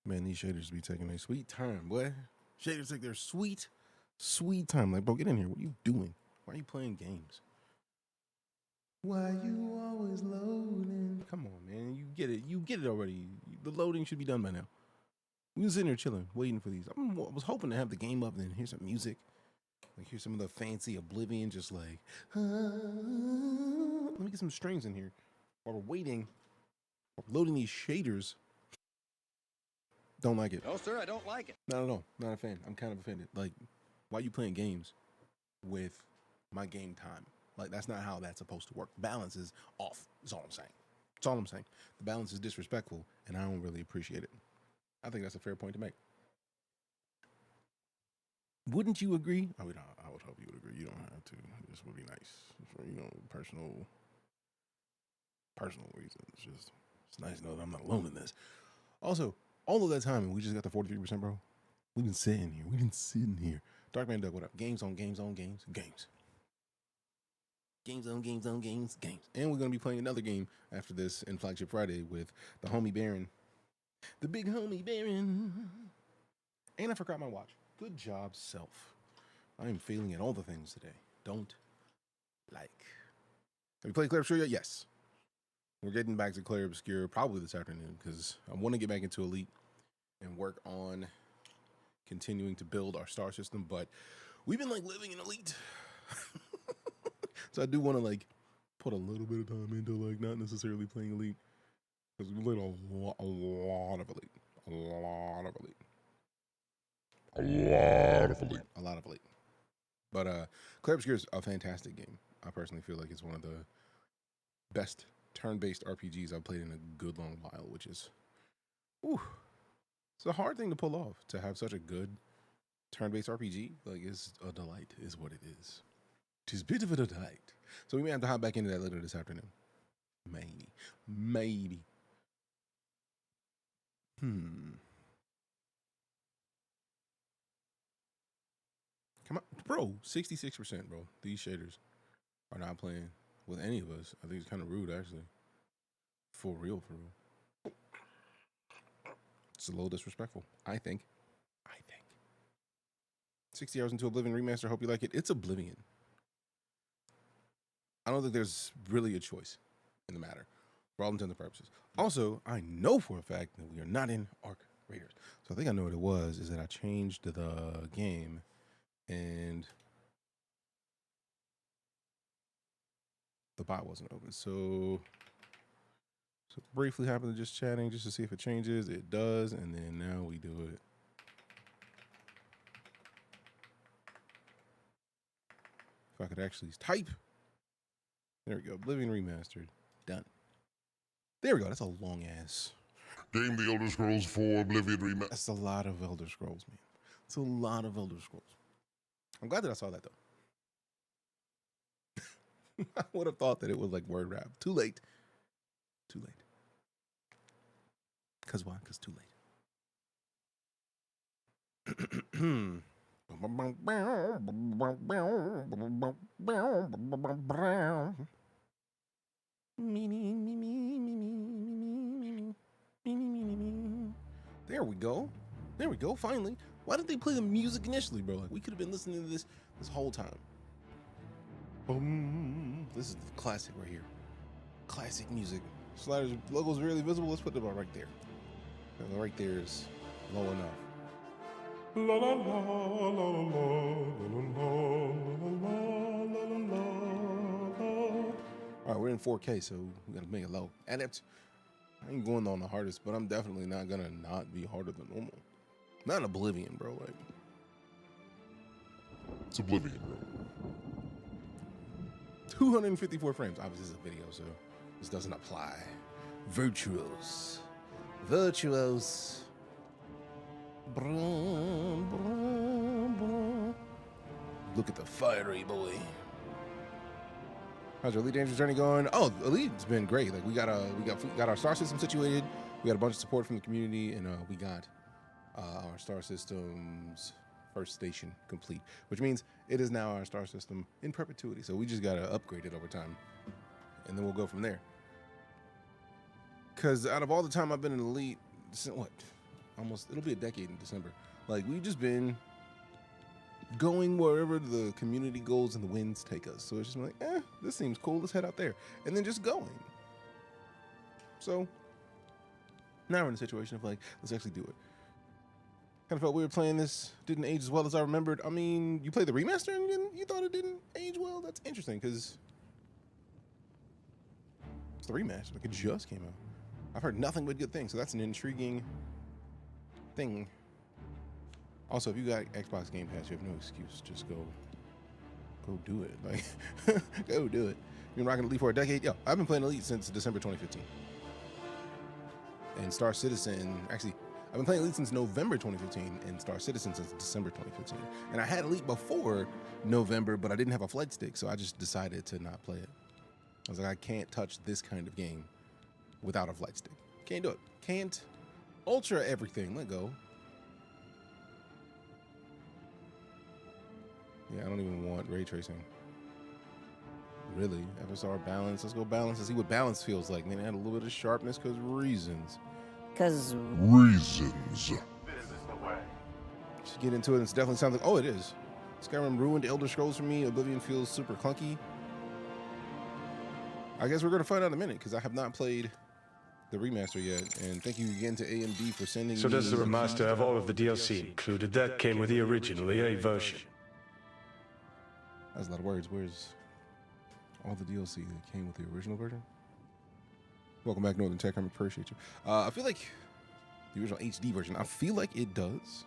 Man, these shaders be taking their sweet time, boy. Shaders take their sweet time. Like, bro, get in here. What are you doing? Why are you playing games? Why you always loading? Come on, man. You get it. You get it already. The loading should be done by now. We was sitting here chilling, waiting for these. I was hoping to have the game up and then hear some music. Like, hear some of the fancy Oblivion, just like, let me get some strings in here. While we're waiting, loading these shaders. Don't like it. No, sir, I don't like it. Not at all. Not a fan. I'm kind of offended. Like, why are you playing games with my game time? Like, that's not how that's supposed to work. Balance is off. That's all I'm saying. That's all I'm saying. The balance is disrespectful, and I don't really appreciate it. I think that's a fair point to make. Wouldn't you agree? I would hope you would agree. You don't have to. This would be nice for, personal reasons. It's nice to know that I'm not alone in this. Also, all of that time, and we just got the 43%, bro. We've been sitting here. Darkman Doug, what up? Games on games on games. Games on games on games. And we're going to be playing another game after this in Flagship Friday with the homie Baron. The big homie Baron. And I forgot my watch. Good job, self. I am failing at all the things today. Don't like. Have you played Clair Obscure yet? Yes. We're getting back to Clair Obscure probably this afternoon because I want to get back into Elite and work on continuing to build our star system. But we've been like living in Elite. So I do want to like put a little bit of time into like not necessarily playing Elite because we played a lot of Elite. A lot of Elite. But Clair Obscure is a fantastic game. I personally feel like it's one of the best turn-based RPGs I've played in a good long while, which is, it's a hard thing to pull off. To have such a good turn-based RPG, like, it's a delight, is what it is. 'Tis a bit of a delight. So we may have to hop back into that later this afternoon. Maybe. Come on, bro. 66%, bro. These shaders are not playing with any of us. I think it's kind of rude, actually. For real. It's a little disrespectful, I think. 60 hours into Oblivion Remastered. Hope you like it. It's Oblivion. I don't think there's really a choice in the matter, for all intents and purposes. Also, I know for a fact that we are not in Arc Raiders. So I think I know what it was, is that I changed the game and the bot wasn't open. So briefly happened to just chatting just to see if it changes. It does, and then now we do it. If I could actually type. There we go. Oblivion Remastered. Done. There we go. That's a long ass. Game The Elder Scrolls 4 Oblivion Remastered. That's a lot of Elder Scrolls, man. It's a lot of Elder Scrolls. I'm glad that I saw that, though. I would have thought that it was like word rap. Too late. Because why? Because too late. There we go. Finally. Why didn't they play the music initially, bro? Like, we could have been listening to this whole time. Boom. This is the classic right here. Classic music. Sliders logo's really visible. Let's put it about right there. Right there is low enough. La la la la la la la la la la. All right, we're in 4K, so we gotta make it low. Adept. I ain't going on the hardest, but I'm definitely not gonna not be harder than normal. Not Oblivion, bro. Like, It's Oblivion, bro. 254 frames. Obviously, this is a video, so this doesn't apply. Virtuos. Brum, brum, brum. Look at the fiery boy. How's your Elite Dangerous journey going? Oh, Elite's been great. Like, we got our star system situated. We got a bunch of support from the community, and we got our star system's first station complete, which means it is now our star system in perpetuity. So we just gotta upgrade it over time, and then we'll go from there. Because out of all the time I've been in Elite, what, it'll be a decade in December. Like, we've just been going wherever the community goes and the winds take us. So it's just like, this seems cool. Let's head out there. And then just going. So now we're in a situation of like, let's actually do it. Kind of felt weird playing this. Didn't age as well as I remembered. I mean, you played the remaster and you thought it didn't age well? That's interesting because it's the remaster. Like, it just came out. I've heard nothing but good things. So that's an intriguing thing. Also, if you got Xbox Game Pass, you have no excuse. Just go do it. Like, go do it. You've been rocking Elite for a decade. Yo, I've been playing Elite since December 2015. And Star Citizen, actually, I've been playing Elite since November 2015 and Star Citizen since December 2015. And I had Elite before November, but I didn't have a flight stick, so I just decided to not play it. I was like, I can't touch this kind of game without a flight stick. Can't do it. Can't ultra everything. Let go. Yeah, I don't even want ray tracing. Really? FSR balance. Let's go balance and see what balance feels like. Man, add a little bit of sharpness because reasons. Reasons. This is the way. Should get into it. It definitely sounds like, oh, it is. Skyrim ruined Elder Scrolls for me. Oblivion feels super clunky. I guess we're going to find out in a minute because I have not played the remaster yet. And thank you again to AMD for sending me. So does the remaster have all of the DLC included? That came with the original EA version. That's a lot of words. Where's all the DLC that came with the original version? Welcome back, Northern Tech. I appreciate you. I feel like the original HD version, I feel like it does.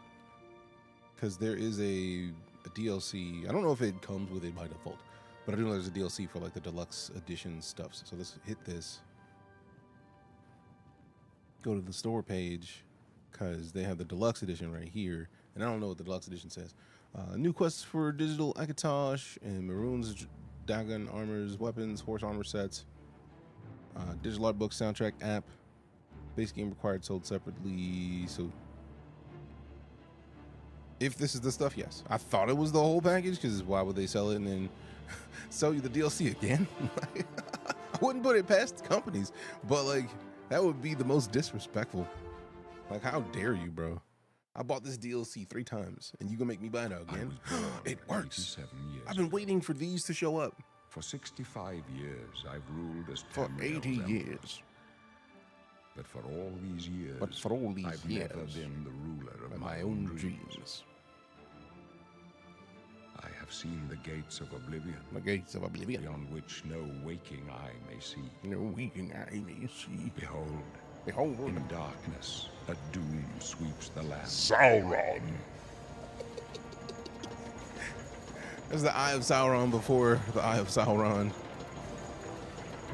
Because there is a DLC. I don't know if it comes with it by default. But I do know there's a DLC for like the deluxe edition stuff. So let's hit this. Go to the store page. Because they have the deluxe edition right here. And I don't know what the deluxe edition says. New quests for digital Akatosh and Maroon's Dagon armors, weapons, horse armor sets. Digital art book, soundtrack, app. Base game required, sold separately. So if this is the stuff, yes. I thought it was the whole package because why would they sell it and then sell you the DLC again? I wouldn't put it past companies, but like that would be the most disrespectful. Like, how dare you, bro? I bought this DLC 3 times, and you gonna make me buy it again? It works. I've been waiting for these to show up. For 65 years, I've ruled as For 80 Tamriel's years. empress. But for all these years, I've never years, been the ruler of by my own dreams. I have seen the gates of oblivion, The gates of Oblivion. beyond which no waking eye may see. No waking eye may see. Behold, Behold, in darkness, a doom sweeps the land. Sauron. there's the Eye of Sauron before the Eye of Sauron.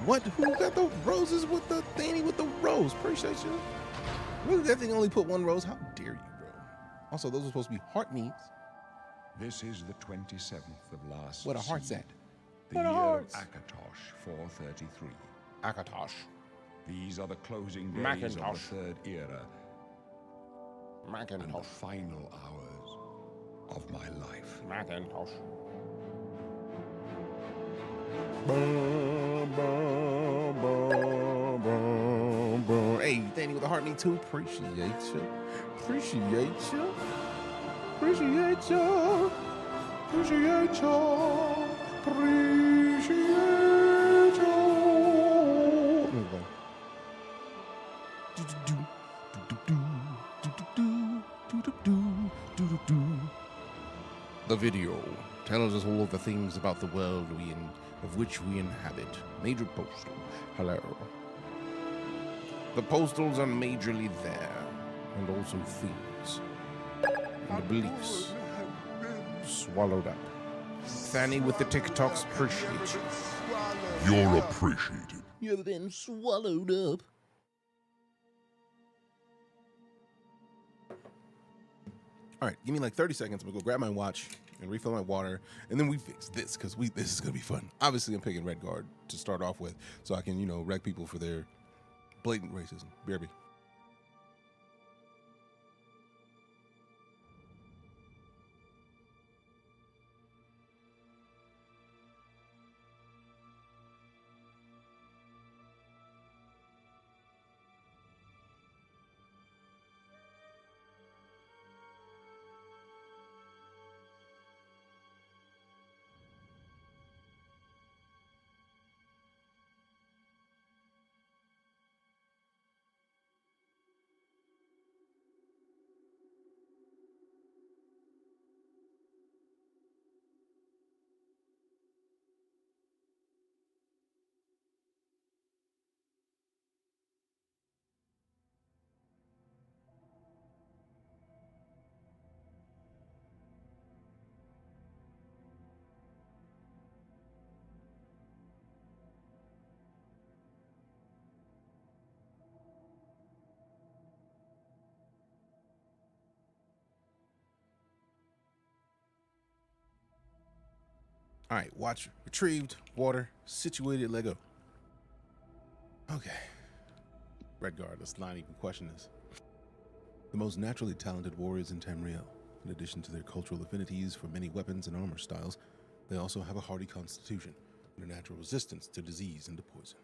What? Who got the roses with the thingy with the rose? Appreciate you. Really, that thing only put 1 rose? How dare you, bro? Also, those are supposed to be heart needs. This is the 27th of last Where the heart's seed, at? the Where the year heart's? of Akatosh 433. Akatosh. These are the closing days Macintosh. of the third era and the Macintosh. final hours of my life. Macintosh. Hey, Danny with the heart need too. Appreciate you. Appreciate you. Appreciate you. Appreciate you. Appreciate you. The video tells us all of the things about the world of which we inhabit. Major postal. Hello. The postals are majorly there, and also things and the beliefs swallowed up. Fanny with the TikToks, appreciate you. You're appreciated. You've been swallowed up. All right, give me like 30 seconds. I'm gonna go grab my watch and refill my water, and then we fix this because this is gonna be fun. Obviously, I'm picking Redguard to start off with, so I can wreck people for their blatant racism. BRB. All right, watch retrieved, water situated, let go. Okay. Redguard, let's not even question this. The most naturally talented warriors in Tamriel. In addition to their cultural affinities for many weapons and armor styles, they also have a hardy constitution and a natural resistance to disease and to poison.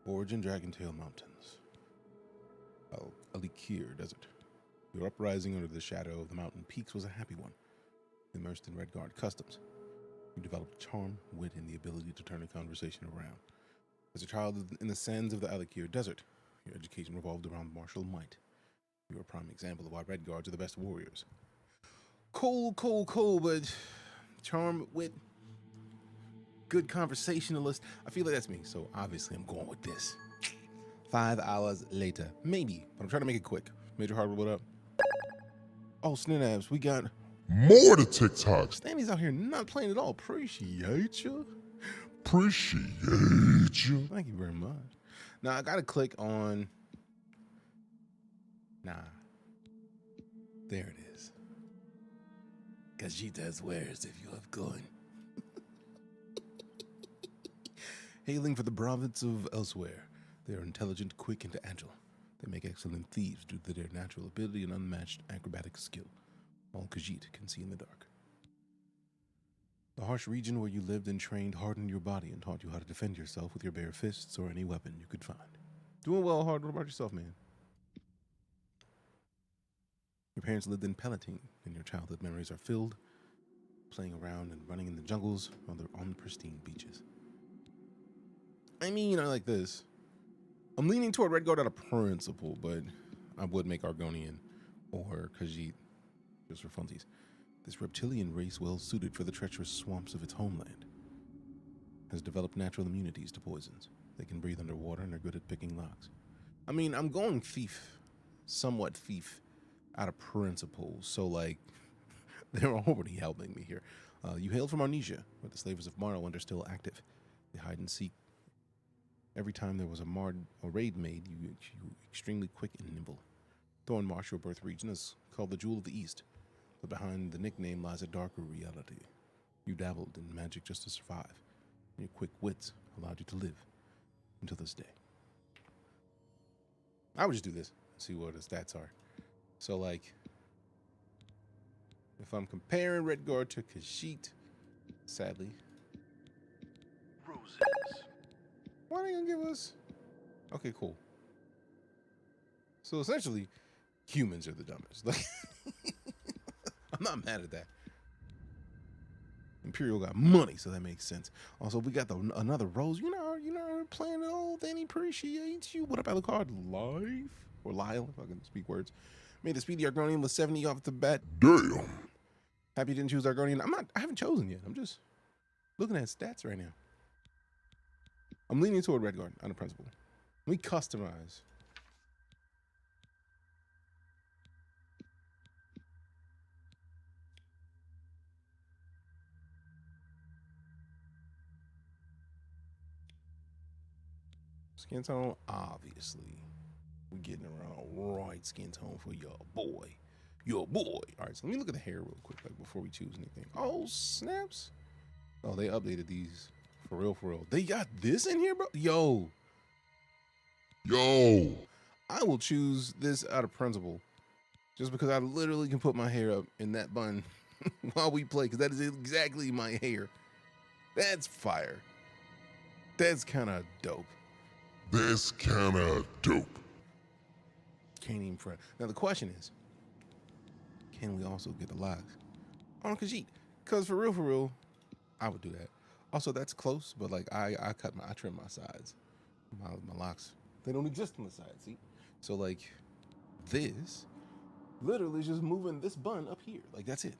Origin Dragontail Mountains. Alikir Desert. Your uprising under the shadow of the mountain peaks was a happy one. Immersed in Redguard customs, you developed charm, wit, and the ability to turn a conversation around. As a child in the sands of the Alikir Desert, your education revolved around martial might. You're a prime example of why Redguards are the best warriors. Cool, but charm, wit, good conversationalist. I feel like that's me, so obviously I'm going with this. 5 hours later, maybe, but I'm trying to make it quick. Major Hardware, what up? Oh, Sninabs, we got More to TikTok. Stanley's out here not playing at all. Appreciate you. Appreciate you. Thank you very much. Now I gotta click on. Nah. There it is. Kajita swears if you have gone. Hailing for the province of Elsewhere, they are intelligent, quick, and agile. They make excellent thieves due to their natural ability and unmatched acrobatic skill. All Khajiit can see in the dark. The harsh region where you lived and trained hardened your body and taught you how to defend yourself with your bare fists or any weapon you could find. Doing well, Hard. What about yourself, man? Your parents lived in Palatine, and your childhood memories are filled, playing around and running in the jungles on the pristine beaches. I mean, I like this. I'm leaning toward Redguard out of principle, but I would make Argonian or Khajiit just for funsies. This reptilian race, well suited for the treacherous swamps of its homeland, has developed natural immunities to poisons. They can breathe underwater and are good at picking locks. I mean, I'm going thief, somewhat thief, out of principle. So, like, they're already helping me here. You hail from Arnesia, where the slavers of Morrowind are still active. They hide and seek. Every time there was a raid made, you extremely quick and nimble. Thornmarsh, your birth region, is called the Jewel of the East, but behind the nickname lies a darker reality. You dabbled in magic just to survive, and your quick wits allowed you to live until this day. I would just do this and see what the stats are. So, like, if I'm comparing Redguard to Khajiit, sadly, Roses. why are they gonna give us? Okay, cool. So essentially, humans are the dumbest. Like, I'm not mad at that. Imperial got money, so that makes sense. Also, we got another Rose. You know, playing it all. Then he appreciates you. What about the card? Life or Lyle, if I can speak words. Made the speedy Argonian with 70 off the bat. Damn. Happy you didn't choose Argonian. I haven't chosen yet. I'm just looking at stats right now. I'm leaning toward Redguard on a principle. We customize. Skin tone, obviously. We're getting around right skin tone for your boy. Your boy. All right, so let me look at the hair real quick, like before we choose anything. Oh, snaps. Oh, they updated these. For real, for real. They got this in here, bro? Yo. I will choose this out of principle. Just because I literally can put my hair up in that bun while we play, because that is exactly my hair. That's fire. That's kind of dope. That's kinda dope. Can't even front. Now the question is, can we also get the locks on Khajiit? Because for real, I would do that. Also, that's close, but like I trim my sides. My locks, they don't exist on the side, see? So like this, literally just moving this bun up here. Like that's it.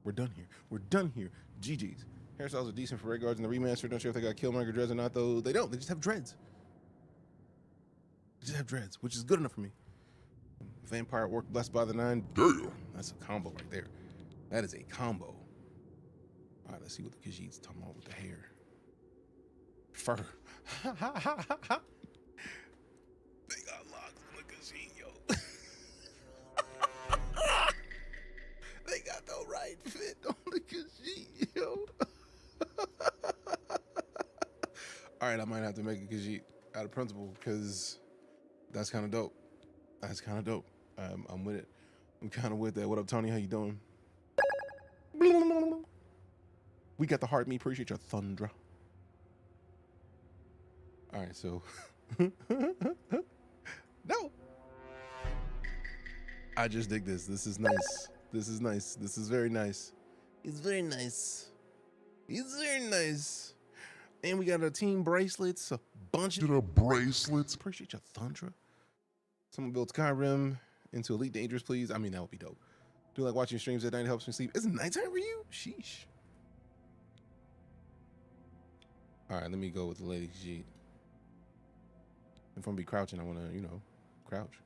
We're done here. We're done here. GG's. Hairstyles are decent for Redguards in the remaster. Not sure if they got Killmonger dreads or not though. They don't. They just have dreads. They just have dreads, which is good enough for me. Vampire Orc Blessed by the Nine. Damn. That's a combo right there. That is a combo. All right, let's see what the Khajiit's talking about with the hair. Fur. They got locks on the Khajiit, yo. They got the right fit on the Khajiit, yo. All right, I might have to make a Khajiit out of principle because that's kind of dope. That's kind of dope. I'm with it. I'm kind of with that. What up, Tony? How you doing? We got the heart. Me appreciate your thundra. All right, so no. I just dig this. This is nice. This is nice. This is very nice. It's very nice. It's very nice. And we got a team bracelets, a bunch of The bracelets. appreciate your thundra. Someone built Skyrim into Elite Dangerous, please. I mean, that would be dope. Do like watching streams at night, helps me sleep. Is it nighttime for you? Sheesh. All right, let me go with the Lady Khajiit. If I'm gonna be crouching, I wanna, crouch.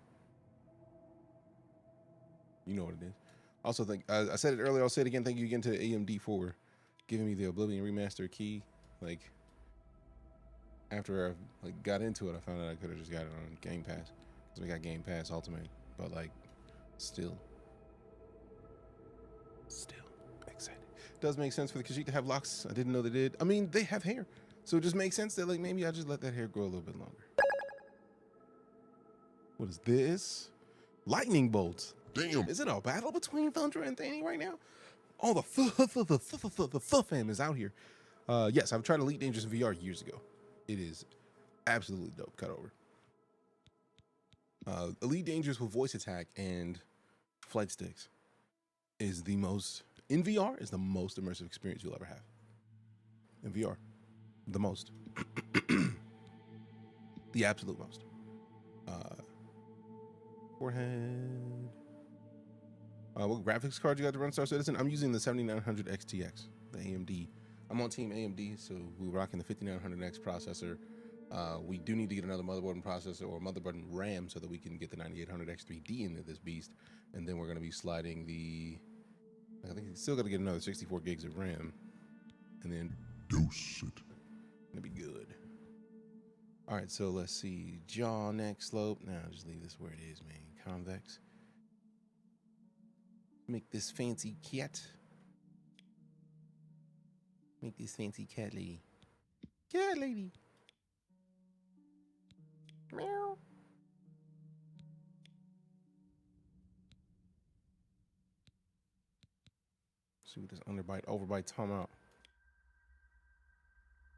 You know what it is. Also, I said it earlier. I'll say it again. Thank you again to AMD for giving me the Oblivion Remastered key. Like, after I got into it, I found out I could have just got it on Game Pass because we got Game Pass Ultimate. But like, still excited. Does make sense for the Khajiit to have locks. I didn't know they did. I mean, they have hair, so it just makes sense that like maybe I just let that hair grow a little bit longer. What is this? Lightning bolts. Damn. Is it a battle between Thunder and Thany right now? Oh, the fam is out here. Yes, I've tried Elite Dangerous in VR years ago. It is absolutely dope. Cut over. Elite Dangerous with voice attack and flight sticks is the most, in VR, is the most immersive experience you'll ever have. In VR. The most. The absolute most. Forehead. What graphics card you got to run Star Citizen? I'm using the 7900 XTX, the AMD. I'm on team AMD, so we're rocking the 5900X processor. We do need to get another motherboard and processor or motherboard and RAM so that we can get the 9800X3D into this beast. And then we're going to be sliding I think we still got to get another 64 gigs of RAM. And then Deuce it. it'll be good. All right, so let's see. Jaw, neck, slope. Now just leave this where it is, man. Convex. Make this fancy cat. Make this fancy cat lady. Cat lady. Meow. See what this underbite, overbite, time out.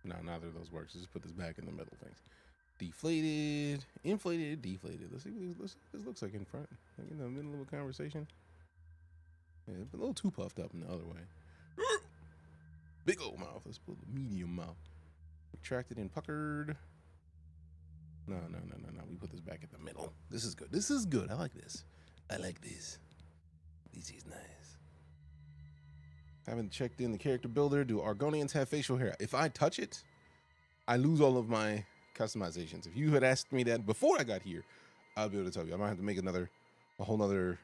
No, neither of those works. Just put this back in the middle. Thanks. Deflated, inflated, deflated. Let's see what this looks like in front. Like in the middle of a conversation. Yeah, it's a little too puffed up in the other way. Big old mouth. Let's put the medium mouth. Retracted and puckered. No. We put this back in the middle. This is good. This is good. I like this. I like this. This is nice. Haven't checked in the character builder. Do Argonians have facial hair? If I touch it, I lose all of my customizations. If you had asked me that before I got here, I'll be able to tell you. I might have to make a whole nother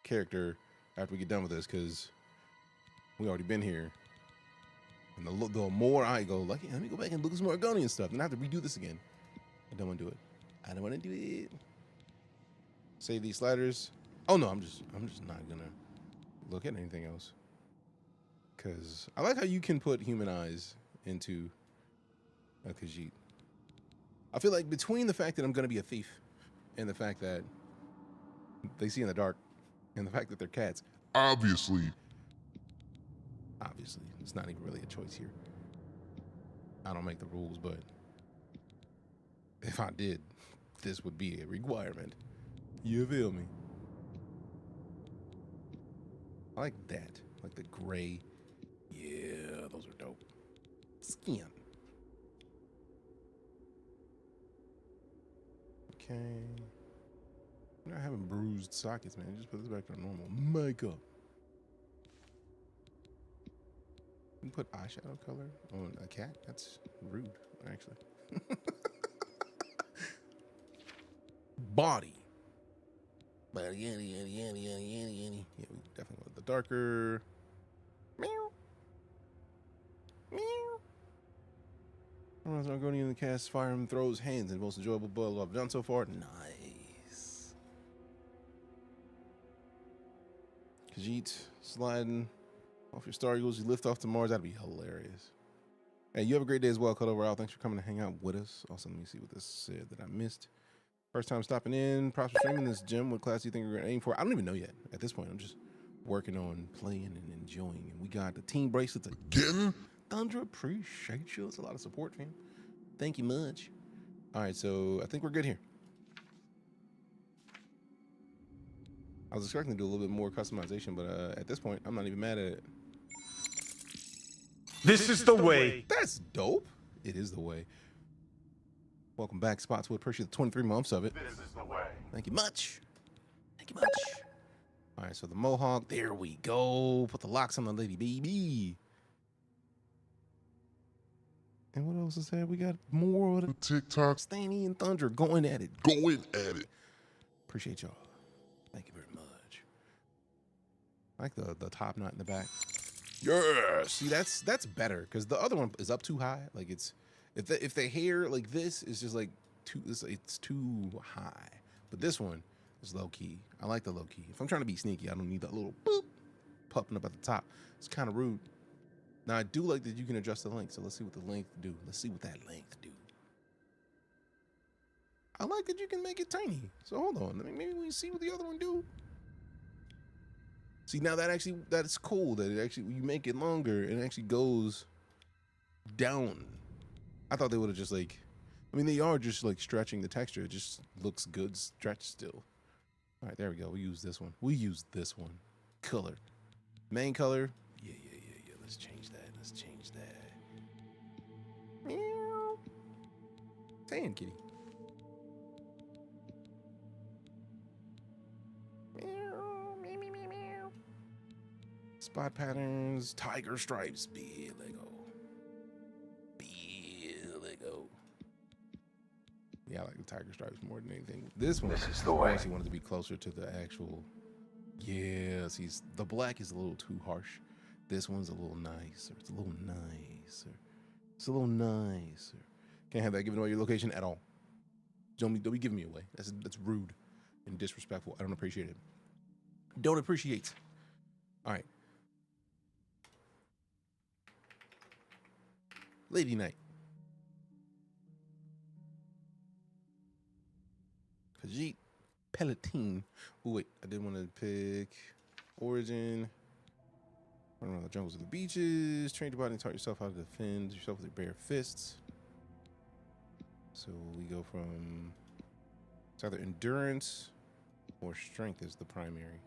character after we get done with this because we already been here. And the more I go, like, let me go back and look at some Argonian stuff. Then I have to redo this again. I don't want to do it. I don't want to do it. Save these sliders. Oh no, I'm just not gonna look at anything else. Cause I like how you can put human eyes into a Khajiit. I feel like between the fact that I'm gonna be a thief and the fact that they see in the dark and the fact that they're cats, Obviously. it's not even really a choice here. I don't make the rules, but if I did, this would be a requirement. You feel me? I like that. Like the gray. Yeah, those are dope. Skin. Okay. We're not having bruised sockets, man. Just put this back to normal makeup. You put eyeshadow color on a cat? That's rude, actually. Body. Yeah, we definitely want the darker. Meow. Meow. I'm going in the cast, fire and throws hands, and most enjoyable battle I've done so far. Nice. Khajiit sliding off your Star Eagles. You lift off to Mars. That'd be hilarious. Hey, you have a great day as well, Cut Overall. Thanks for coming to hang out with us. Also, let me see what this said that I missed. First time stopping in. Props for streaming this gym. What class do you think we're going to aim for? I don't even know yet. At this point, I'm just working on playing and enjoying. And we got the team bracelets again. Thunder, appreciate you. That's a lot of support, fam. Thank you much. All right, so I think we're good here. I was expecting to do a little bit more customization, but at this point, I'm not even mad at it. This is the way. That's dope. It is the way. Welcome back, Spots. We appreciate the 23 months of it. This is the way. Thank you much. Thank you much. All right, so the mohawk. There we go. Put the locks on the lady, baby. And what else is that? We got more of the TikTok. Stanny and Thunder going at it. Going at it. Appreciate y'all. Thank you very much. I like the top knot in the back. Yeah. See, that's better because the other one is up too high. Like it's if the hair like this is just like it's too high. But this one is low key. I like the low key. If I'm trying to be sneaky, I don't need that little boop popping up at the top. It's kind of rude. Now I do like that you can adjust the length. So let's see what the length do. Let's see what that length do. I like that you can make it tiny. So hold on. Maybe we see what the other one do. See, now that's cool that it actually, you make it longer and it actually goes down. I thought they would have just like, I mean, they are just like stretching the texture. It just looks good stretched still. All right, there we go. We use this one. We use this one. Color. Main color. Yeah. Let's change that. Let's change that. Meow. Tan kitty. Spot patterns, tiger stripes, be Lego. Yeah, I like the tiger stripes more than anything. This one, This is the way. I actually wanted to be closer to the actual. Yeah, see, the black is a little too harsh. This one's a little nicer. It's a little nicer. It's a little nicer. Can't have that giving away your location at all. Don't be giving me away. That's rude and disrespectful. I don't appreciate it. Don't appreciate. All right. Lady Knight. Khajiit Palatine. Oh, wait. I did want to pick Origin. Run around the jungles of the beaches. Train your body and taught yourself how to defend yourself with your bare fists. So we go from... It's either endurance or strength is the primary.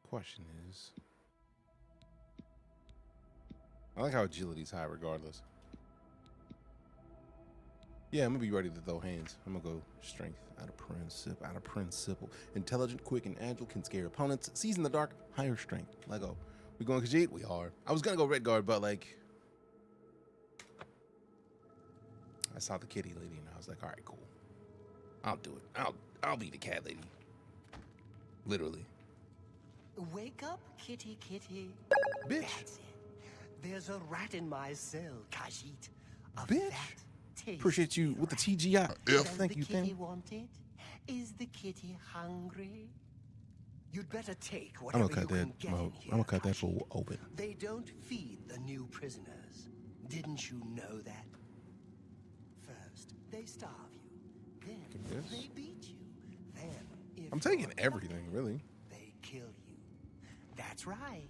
Question is... I like how agility's high regardless. Yeah, I'm gonna be ready to throw hands. I'm gonna go strength out of principle. Intelligent, quick, and agile, can scare opponents. Sees in the dark, higher strength. Lego. We going Khajiit? We are. I was gonna go red guard, but like I saw the kitty lady and I was like, all right, cool. I'll do it. I'll be the cat lady. Literally. Wake up, kitty kitty. Bitch. That's it. There's a rat in my cell, Khajiit. A Bitch. fat, tasty Appreciate you with the rat. TGI. Does Thank you, the kitty fam. want it? Is the kitty hungry? You'd better take I'm whatever gonna cut you that. can get I'm in here, gonna cut that Khajiit. fool open. They don't feed the new prisoners. Didn't you know that? First, they starve you. Then Yes. they beat you. Then, if I'm taking you're everything, lucky, really. they kill you. That's right.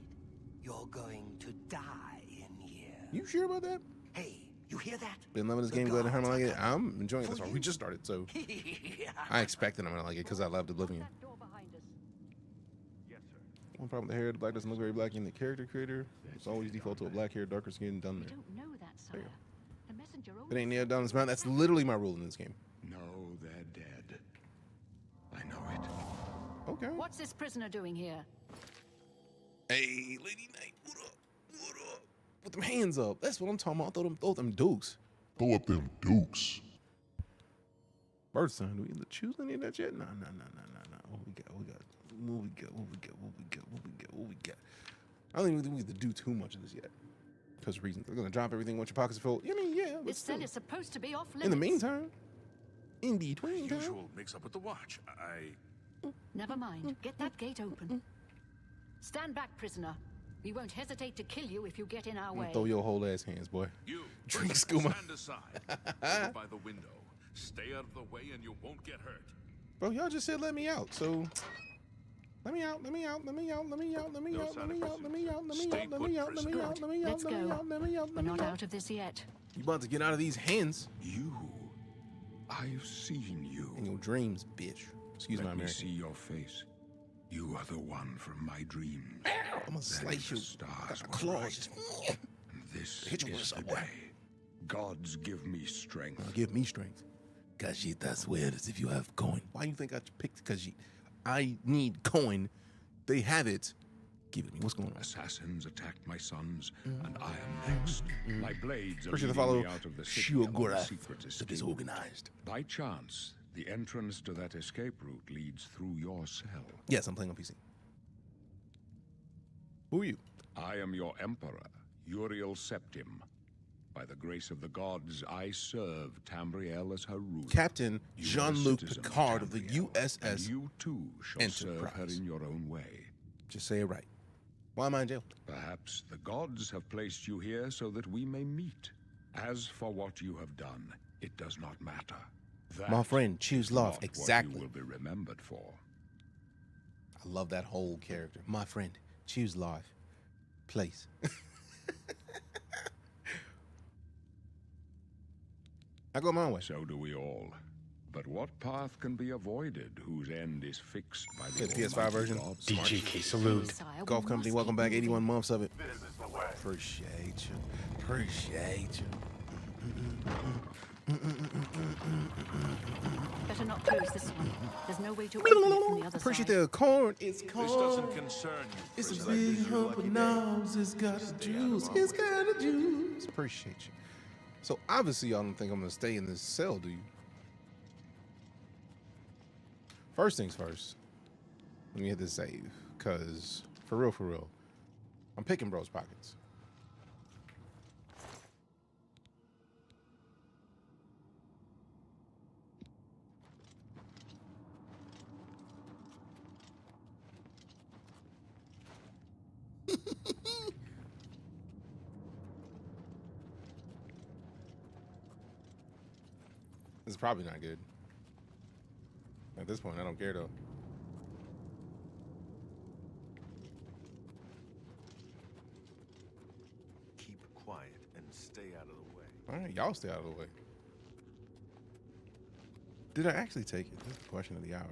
You're going to die in here. You sure about that? Hey, you hear that? Been loving this The game, glad to hear I guards like are it. I'm coming enjoying this for one. you. We just started, so I expected I'm gonna like it because I loved Oblivion. Yes, sir. One problem with the hair, the black doesn't look very black in the character creator. It's always default to a black hair, darker skin, done We there. don't know that, There sire. you The messenger If it ain't nailed down this mountain, that's literally my rule in this game. No, they're dead. I know it. Okay. What's this prisoner doing here? Hey, Lady Knight, what up? What up? Put them hands up. That's what I'm talking about. Throw them dukes. Throw up them dukes. Bird sign. Do we choose any of that yet? No. What we got? What we got? I don't even think we have to do too much of this yet. Because reasons. They're gonna drop everything once your pockets are full. I mean, yeah. This cell is supposed to be off limits. In the meantime, in between time. Usual mix up with the watch. Never mind. Get that gate open. Stand back, prisoner. We won't hesitate to kill you if you get in our way. Throw your whole ass hands, boy. You Drink skooma. stand aside. Over by the window. Stay out of the way and you won't get hurt. Bro, y'all just said let me out, so let me out, let me out, let me out, let me out, let me out, let me out, let me out, let me out, let me out, let me out, let me out, Let's let me go. out, let me out, We're let me not out. out of this yet. You about to get out of these hands You. I've seen you. in your dreams, bitch. Excuse my Let me American. see your face. You are the one from my dreams. I'm gonna slice you. I got claws. And this Hit you with is a the subway. day. Gods give me strength. Give me strength. Khajiit, that's weird, as if you have coin. Why you think I picked Khajiit? I need coin. They have it. Give it to me. What's going on? Assassins attacked my sons, and I am next. My blades are Appreciate the leading follow. me out of the city on a Shugurath, secret the escape. disorganized. By chance, the entrance to that escape route leads through your cell. Yes, I'm playing on PC. Who are you? I am your emperor, Uriel Septim. By the grace of the gods, I serve Tamriel as her ruler. Captain You are a Jean-Luc citizen of Picard of the Tamriel, USS. and you too shall serve her Enterprise. in your own way. Just say it right. Why am I in jail? Perhaps the gods have placed you here so that we may meet. As for what you have done, it does not matter. That My friend, choose is love. not Exactly. what you will be remembered for. I love that whole character. My friend, choose life. Place. I go my own way. So do we all. But what path can be avoided whose end is fixed by the Play the PS5 almighty version. gods? DJK salute. Sire, we Golf Company, must welcome keep back. moving. 81 months of it. This is the way. Appreciate you. Appreciate you. Better not close this one. There's no way to open it from the other Appreciate side. the corn. It's This corn. doesn't concern you. It's a prisoner. big hump of knobs. It's got a juice. It's got a juice. Appreciate you. So obviously y'all don't think I'm gonna stay in this cell, do you? First things first. Let me hit this save, cause for real, I'm picking bro's pockets. This is probably not good. At this point, I don't care though. Keep quiet and stay out of the way. All right, y'all stay out of the way. Did I actually take it? That's the question of the hour.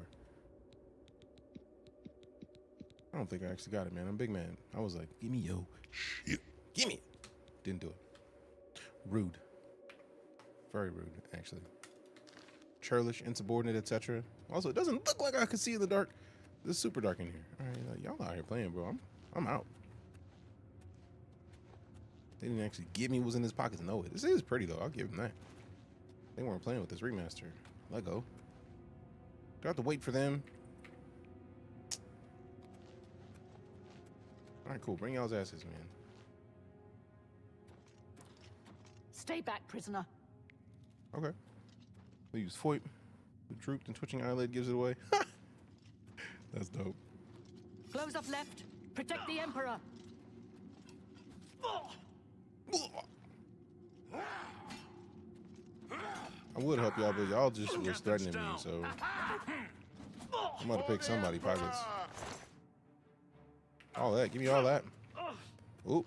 I don't think I actually got it, man. I'm a big man. I was like, give me yo shit. Give me it. Didn't do it. Rude. Very rude, actually. Churlish, insubordinate, etc. Also, it doesn't look like I could see in the dark. It's super dark in here. All right, y'all out here playing, bro. I'm out. They didn't actually give me what was in his pockets. No, this is pretty though. I'll give them that. They weren't playing with this remaster. Let go. Do I have to wait for them? All right, cool. Bring y'all's asses, man. Stay back, prisoner. Okay. We use FOIP. The drooped and twitching eyelid gives it away. That's dope. Close up left. Protect the Emperor. I would help y'all, but y'all just was threatening me, so I'm about to pick somebody pockets. All that. Give me all that. Oop.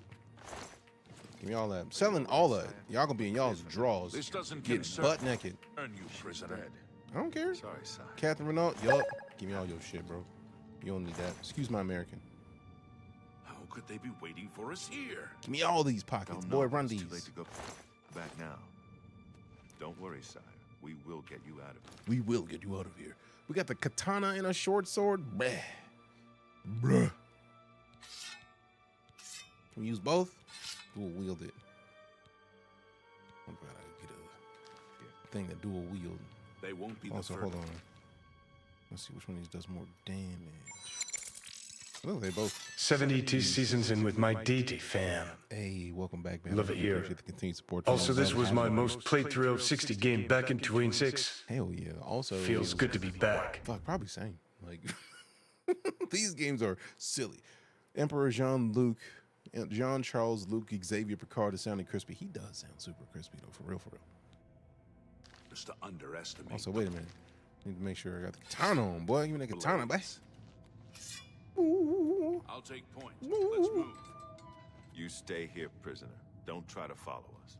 Give me all that. I'm selling all that. Y'all gonna be in y'all's draws. This doesn't Get concern butt naked. you, prisoner. I don't care. Sorry, son. Catherine Renault. Yup. Give me all your shit, bro. You don't need that. Excuse my American. How could they be waiting for us here? Give me all these pockets, Don't boy. know. Run It's these. too late to go back now. Don't worry, sire. We will get you out of here. We will get you out of here. We got the katana and a short sword. Bleh. Bruh. Can we use both? Dual wield it. I'm glad I get a thing that dual wield. They won't be Also, the hold first. on. Let's see which one of these does more damage. Oh, they both. 72 seasons in with my DT fam. Hey, welcome back, man. Love it here. Appreciate the continued support. Also, this was my most played through of 60 game back in 2006. Hell yeah. Also, Feels good to be back. Fuck, probably same. Like, these games are silly. Emperor Jean Charles Luke Xavier Picard is sounding crispy. He does sound super crispy though, for real, for real. Just to underestimate. Also, wait a minute. Need to make sure I got the katana on, boy. Give me that katana, boy. Ooh. I'll take point. Let's move. You stay here, prisoner. Don't try to follow us.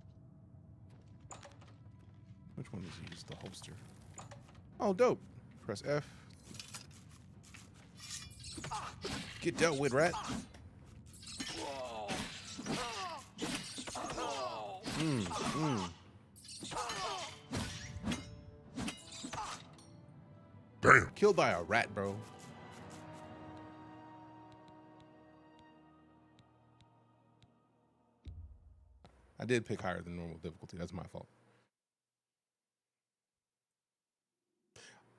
Which one is he? It's the holster. Oh, dope. Press F. Get dealt with, rat. Damn. Killed by a rat, bro. I did pick higher than normal difficulty. That's my fault.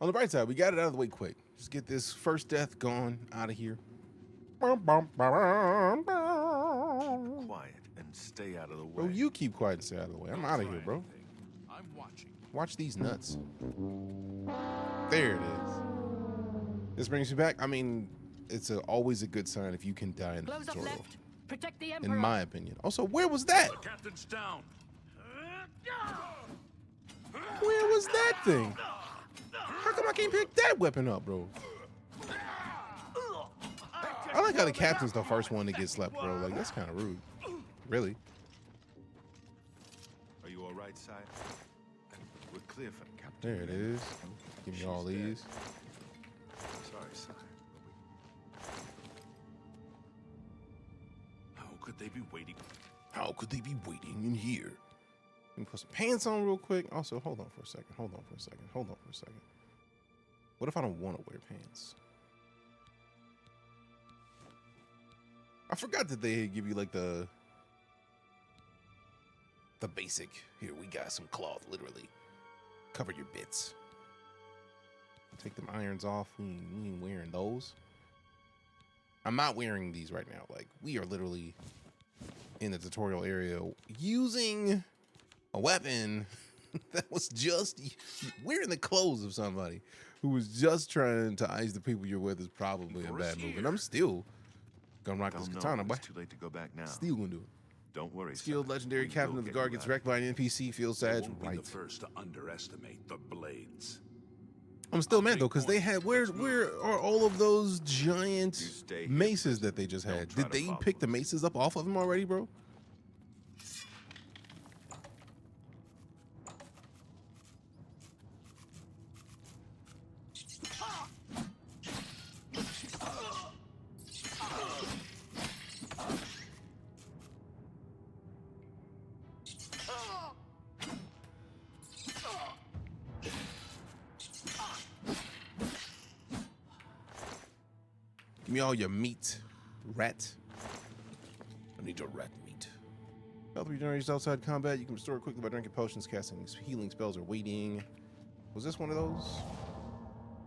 On the bright side, we got it out of the way quick. Just get this first death gone out of here. Quiet and stay out of the way. Bro, you keep quiet and stay out of the way. I'm out of here, bro. I'm watching. Watch these nuts. There it is. This brings you back. I mean, it's always a good sign if you can die in the Close up tutorial. left. Protect the Emperor. In my opinion. Also, where was that? The captain's down. Where was that thing? How come I can't pick that weapon up, bro? I like how the captain's the first one to get slept, bro. Like, that's kind of rude. Really? Are you all right, sire? We're clear for the captain. There it is. Give me all these. Sorry, sire. How could they be waiting? How could they be waiting in here? Let me put some pants on real quick. Also, hold on for a second. Hold on for a second. Hold on for a second. What if I don't want to wear pants? I forgot that they give you like the basic. Here, we got some cloth, literally. Cover your bits. Take them irons off. We ain't wearing those. I'm not wearing these right now. Like, we are literally in the tutorial area using a weapon that was just wearing the clothes of somebody who was just trying to ice the people you're with is probably a bad move. And I'm still gonna rock this katana, boy. It's too late to go back now. Still gonna do it. Don't worry. Skilled sire. legendary We captain will of the get guard you gets out. wrecked by an NPC. Feels sad. Won't be Right. the first to underestimate the blades. I'm still mad though, because they had where are all of those giant stay here, maces that they just Don't had? try Did to they follow pick the us. maces up off of them already, bro? Give me all your meat, rat. I need your rat meat. Health regenerates outside combat. You can restore it quickly by drinking potions, casting healing spells, or waiting. Was this one of those?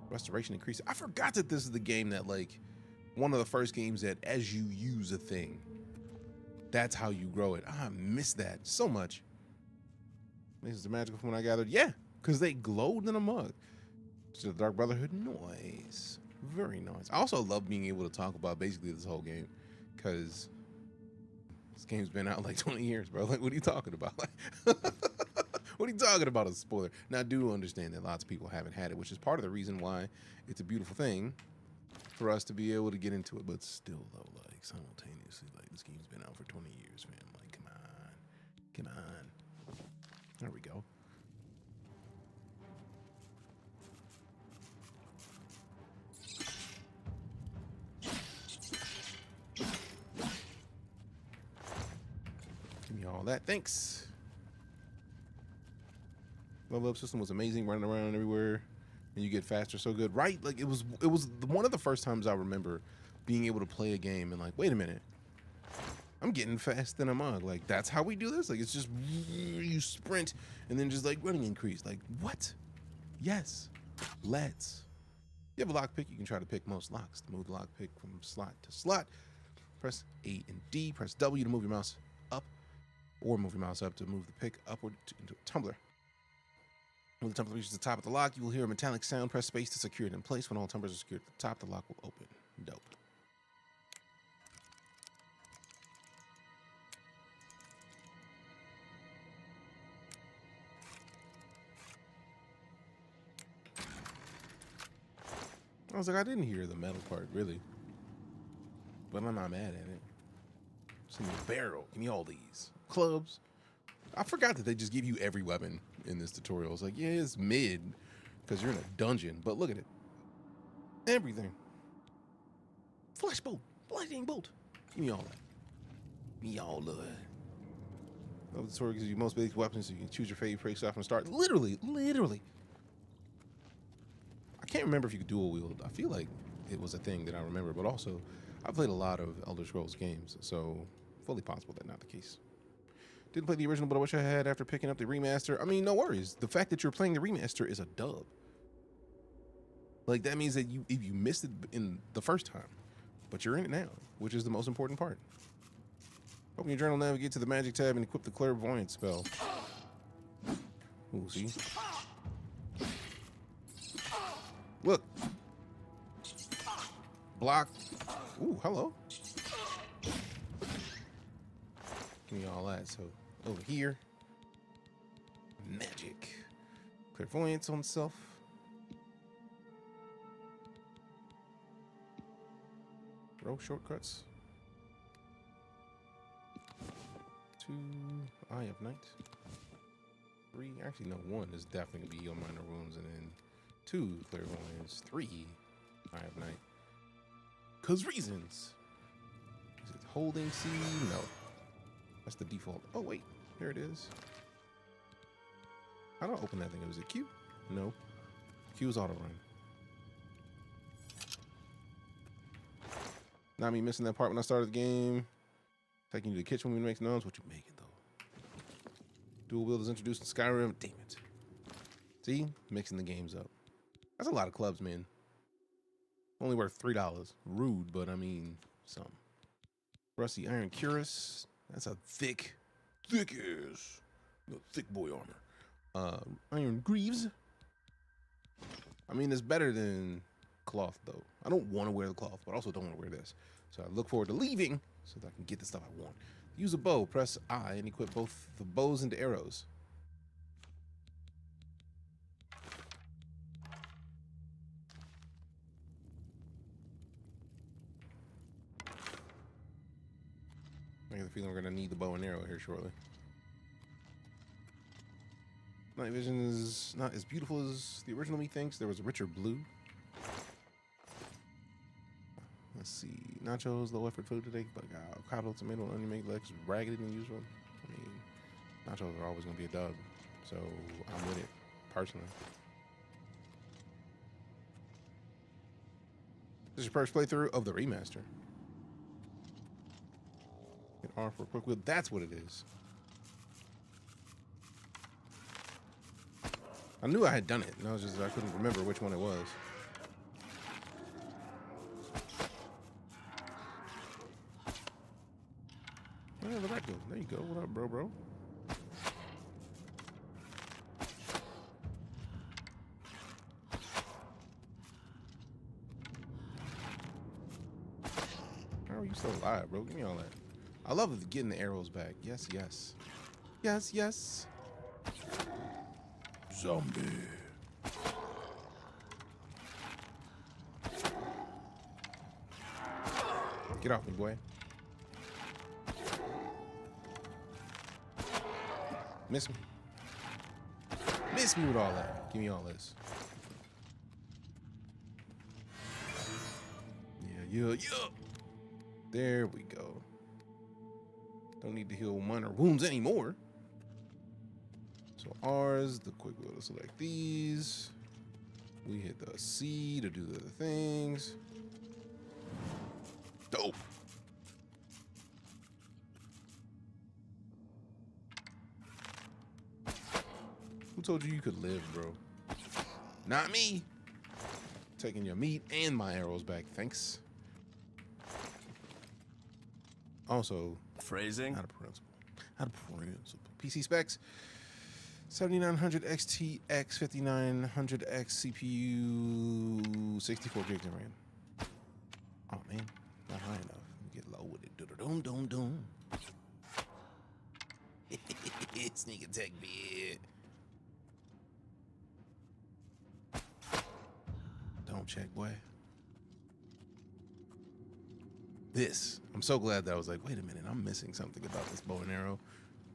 Restoration increase. I forgot that this is the game that, like, one of the first games that as you use a thing, that's how you grow it. I miss that so much. This is the magical from when I gathered. Yeah, because they glowed in a mug. So the Dark Brotherhood, noise. Very nice. I also love being able to talk about basically this whole game because this game's been out like 20 years, bro. Like, what are you talking about? Like, what are you talking about? A spoiler. Now, I do understand that lots of people haven't had it, which is part of the reason why it's a beautiful thing for us to be able to get into it. But still, though, like, simultaneously, like, this game's been out for 20 years, fam. Like, come on. Come on. There we go. Give me all that. Thanks. Level up system was amazing, running around everywhere, and you get faster so good, right? Like it was one of the first times I remember being able to play a game and like, wait a minute, I'm getting fast in a mug. Like that's how we do this. Like it's just you sprint and then just like running increase. Like what? Yes, let's. You have a lockpick. You can try to pick most locks. To move the lockpick from slot to slot, press A and D. Press W to move your mouse up, or move your mouse up to move the pick upward into a tumbler. When the tumbler reaches the top of the lock, you will hear a metallic sound. Press space to secure it in place. When all tumblers are secured at the top, the lock will open. Dope. I was like, I didn't hear the metal part, really. But I'm not mad at it. Send me a barrel. Give me all these. Clubs. I forgot that they just give you every weapon in this tutorial. It's like, yeah, it's mid because you're in a dungeon. But look at it. Everything. Flash bolt. Lightning bolt. Give me all that. Give me all of it. The tutorial gives you most basic weapons so you can choose your favorite break stuff from the start. Literally. I can't remember if you could dual wield. I feel like it was a thing that I remember, but also I played a lot of Elder Scrolls games, so fully possible that's not the case. Didn't play the original, but I wish I had after picking up the remaster. I mean, no worries. The fact that you're playing the remaster is a dub. Like, that means that you missed it in the first time, but you're in it now, which is the most important part. Open your journal, navigate to the magic tab, and equip the clairvoyant spell. Ooh, see? Look. Block. Ooh, hello. Give me all that. So over here, magic, clairvoyance on self. Row shortcuts. 2 Eye of Night. 3, actually no, 1 is definitely gonna be on minor wounds, and then 2 clairvoyance, 3 Eye of Night. Cause reasons. Is it holding C? No. That's the default. Oh wait, here it is. How do I open that thing? Was it Q? No. Q is auto run. Not me missing that part when I started the game. Taking you to the kitchen when we make noise. What you making though? Dual wield is introduced in Skyrim. Damn it. See? Mixing the games up. That's a lot of clubs, man. Only worth $3. Rude, but I mean, some. Rusty Iron Cuirass. That's a thick ass. No, thick boy armor. Iron Greaves. I mean, it's better than cloth, though. I don't want to wear the cloth, but I also don't want to wear this. So I look forward to leaving so that I can get the stuff I want. Use a bow, press I, and equip both the bows into arrows. I get the feeling we're going to need the bow and arrow here shortly. Night vision is not as beautiful as the original methinks. There was a richer blue. Let's see. Nachos, low effort food today, but avocado, tomato, onion made legs, raggedy than usual. I mean, nachos are always going to be a dub. So I'm with it, personally. This is your first playthrough of the remaster. Hit R for a quick wheel. That's what it is. I knew I had done it, and I couldn't remember which one it was. Where did that go? There you go. What up, bro? How are you still alive, bro? Give me all that. I love getting the arrows back. Yes. Zombie. Get off me, boy. Miss me. Miss me with all that. Give me all this. Yeah. There we go. Don't need to heal minor wounds anymore. So R's, the quick wheel to select these. We hit the C to do the other things. Dope. Who told you could live, bro? Not me. Taking your meat and my arrows back, thanks. Also, phrasing. Out of principle. PC specs. 7900 XTX 5900X CPU, 64 gigs of RAM. Oh man, not high enough. Get low with it. Doom. Sneak attack bit. Don't check, boy. this. I'm so glad that I was like, wait a minute, I'm missing something about this bow and arrow.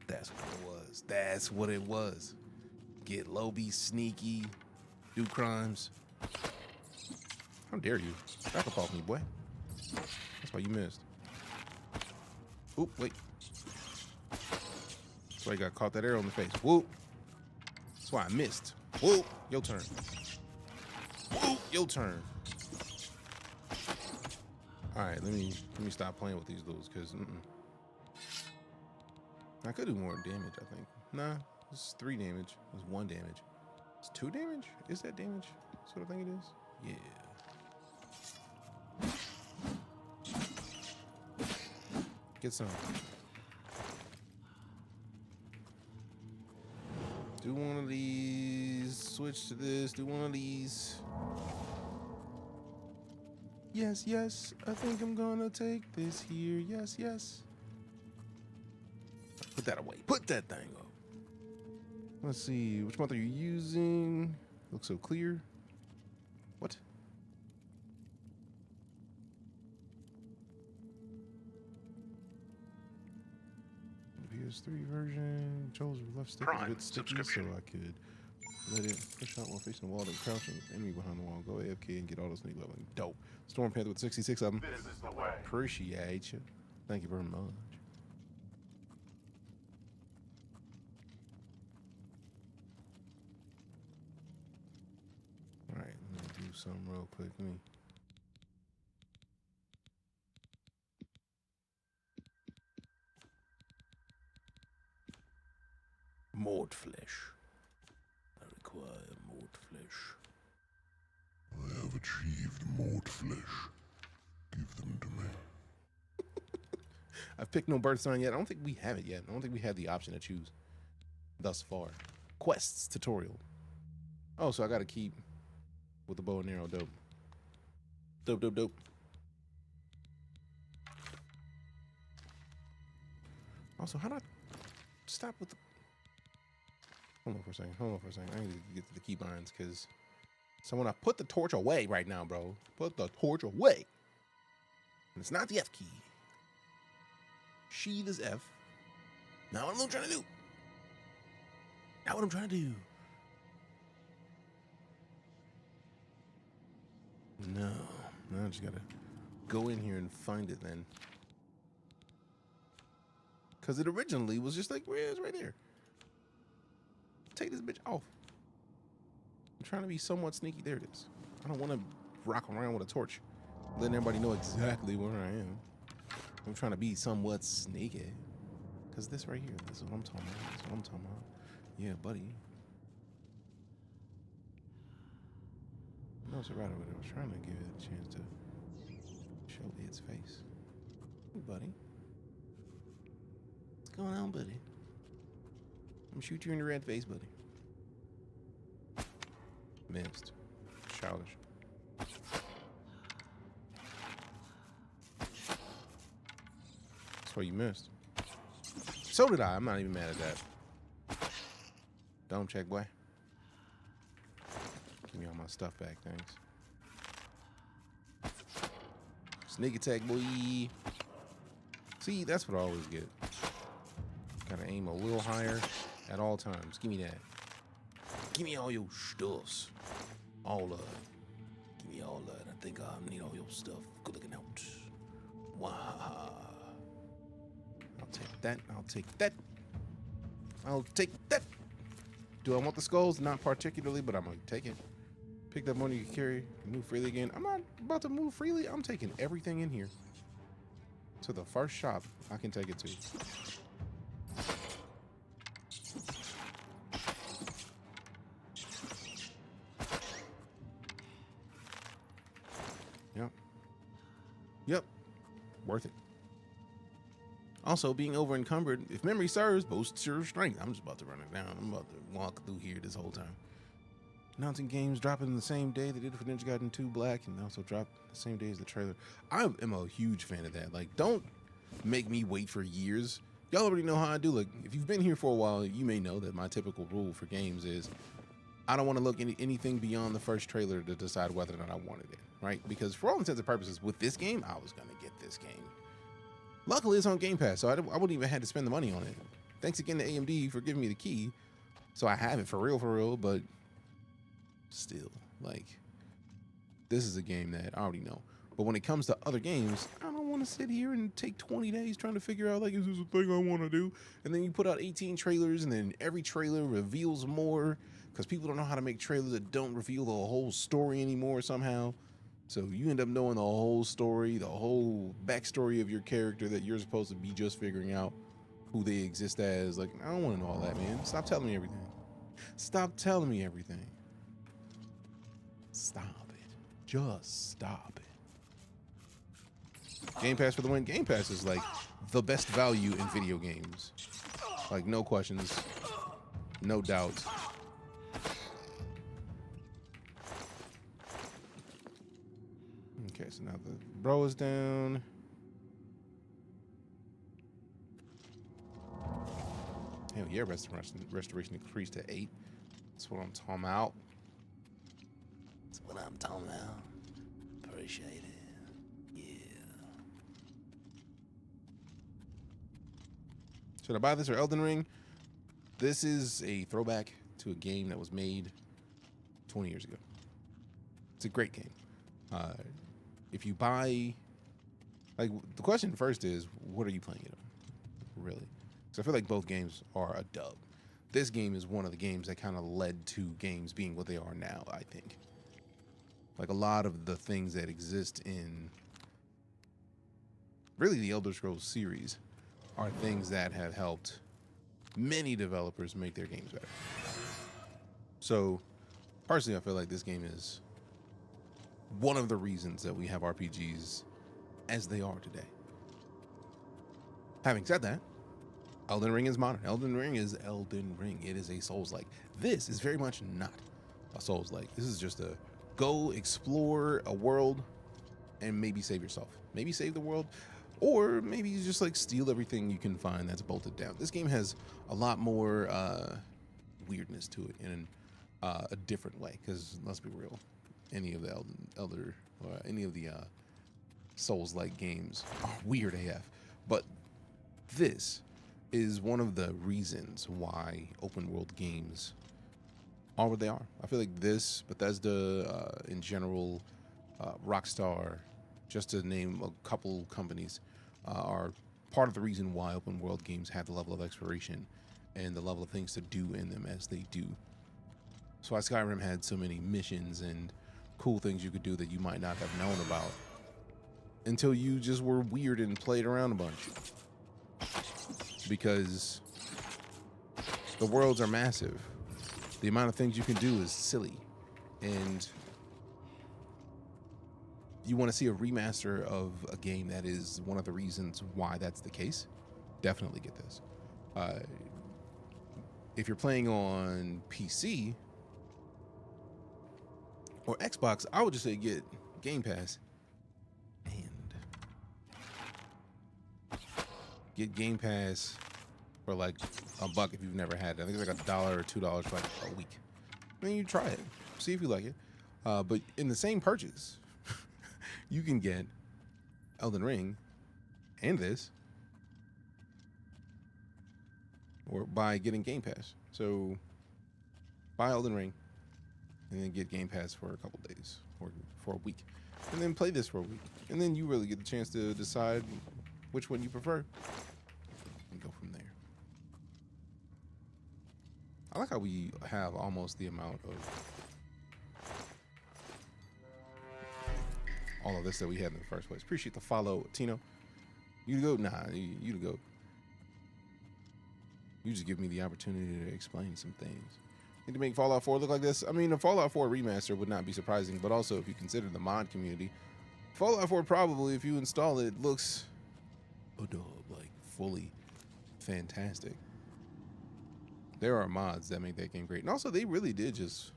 That's what it was. That's what it was. Get low, be sneaky, do crimes. How dare you? Back up off me, boy. That's why you missed. Oop, wait. That's why you got caught that arrow in the face. Whoop. That's why I missed. Whoop. Your turn. Whoop. Your turn. All right, let me stop playing with these dudes, because I could do more damage, I think. Nah, this is 3 damage. This is 1 damage. It's 2 damage? Is that damage? That's what I think it is? Yeah. Get some. Do one of these. Switch to this. Do one of these. Yes, yes. I think I'm gonna take this here. Yes, yes. Put that away. Put that thing up. Let's see. Which month are you using? Looks so clear. What? The PS3 version. Controls were left stick a bit sticky, so I could let it push out while facing the wall and crouching enemy behind the wall. Go AFK and get all those sneak leveling. Dope. Storm Panther with 66 of them. This is the way. Appreciate you. Thank you very much. All right, let me do something real quick. Let me. Mort flesh. I require mort flesh. I have achieved mort flesh. Give them to me. I've picked no birth sign yet. I don't think we have it yet. I don't think we have the option to choose thus far. Quests tutorial. Oh, so I got to keep with the bow and arrow. Dope. Dope, dope, dope. Also, how do I stop with the... Hold on for a second. Hold on for a second. I need to get to the keybinds, because someone, I put the torch away right now, bro. Put the torch away. And it's not the F key. Sheath is F. Now what I'm trying to do. Now what I'm trying to do. No. Now I just gotta go in here and find it then. Because it originally was just like, where is it right there? Take this bitch off. I'm trying to be somewhat sneaky. There it is. I don't want to rock around with a torch, letting everybody know exactly where I am. I'm trying to be somewhat sneaky. Because this right here, this is what I'm talking about. This is what I'm talking about. Yeah, buddy. No, it's right over there. I was trying to give it a chance to show its face. Hey, buddy. What's going on, buddy? I'm gonna shoot you in the red face, buddy. Missed. Childish. That's why you missed. So did I. I'm not even mad at that. Dome check, boy. Give me all my stuff back, thanks. Sneak attack, boy. See, that's what I always get. Gotta aim a little higher at all times. Give me that. Give me all your stuffs. All of it. Give me all of it. I think I need all your stuff. Good looking out. Wow. I'll take that. I'll take that. I'll take that. Do I want the skulls? Not particularly, but I'm gonna take it. Pick that money you can carry. Move freely again. I'm not about to move freely. I'm taking everything in here to the first shop I can take it to. Yep. Yep. Worth it. Also, being over encumbered, if memory serves, boosts your strength. I'm just about to run it down. I'm about to walk through here this whole time. Announcing games dropping the same day they did it for Ninja Gaiden 2 Black, and also dropped the same day as the trailer. I am a huge fan of that. Like, don't make me wait for years. Y'all already know how I do. Like, if you've been here for a while, you may know that my typical rule for games is I don't want to look anything beyond the first trailer to decide whether or not I wanted it, right? Because for all intents and purposes, with this game, I was going to get this game. Luckily, it's on Game Pass, so I wouldn't even have to spend the money on it. Thanks again to AMD for giving me the key, so I have it for real, but still, like, this is a game that I already know. But when it comes to other games, I don't want to sit here and take 20 days trying to figure out, like, is this a thing I want to do? And then you put out 18 trailers, and then every trailer reveals more, because people don't know how to make trailers that don't reveal the whole story anymore somehow. So you end up knowing the whole story, the whole backstory of your character that you're supposed to be just figuring out who they exist as. Like, I don't want to know all that, man. Stop telling me everything. Stop telling me everything. Stop it. Just stop it. Game Pass for the win. Game Pass is like the best value in video games. Like, no questions, no doubts. Okay, so now the bro is down. Hell yeah, restoration increased to 8. That's what I'm talking about. That's what I'm talking about. Appreciate it. Yeah. Should I buy this or Elden Ring? This is a throwback to a game that was made 20 years ago. It's a great game. If you buy, like, the question first is, what are you playing it on? Really? So I feel like both games are a dub. This game is one of the games that kind of led to games being what they are now, I think. Like, a lot of the things that exist in really the Elder Scrolls series are things that have helped many developers make their games better. So personally, I feel like this game is one of the reasons that we have RPGs as they are today. Having said that, Elden Ring is modern. Elden Ring is Elden Ring. It is a Souls-like. This is very much not a Souls-like. This is just a go explore a world and maybe save yourself. Maybe save the world, or maybe you just like steal everything you can find that's bolted down. This game has a lot more weirdness to it in a different way, because let's be real, any of the any of the Souls-like games are weird AF. But this is one of the reasons why open world games are what they are. I feel like this, Bethesda, in general, Rockstar, just to name a couple companies, are part of the reason why open world games have the level of exploration and the level of things to do in them as they do. That's why Skyrim had so many missions and cool things you could do that you might not have known about until you just were weird and played around a bunch. Because the worlds are massive. The amount of things you can do is silly. And you want to see a remaster of a game that is one of the reasons why that's the case, definitely get this. If you're playing on PC or Xbox, I would just say get Game Pass and get Game Pass for like $1 if you've never had it. I think it's like $1 or $2 for like a week. Then you try it, see if you like it. But in the same purchase, you can get Elden Ring and this, or by getting Game Pass. So buy Elden Ring and then get Game Pass for a couple days or for a week, and then play this for a week, and then you really get the chance to decide which one you prefer and go from there. I like how we have almost the amount of all of this that we had in the first place. Appreciate the follow, Tino. You to go? Nah, you to go. You just give me the opportunity to explain some things. Need to make Fallout 4 look like this? I mean, a Fallout 4 remaster would not be surprising, but also if you consider the mod community, Fallout 4 probably, if you install it, looks like fully fantastic. There are mods that make that game great. And also, they really did just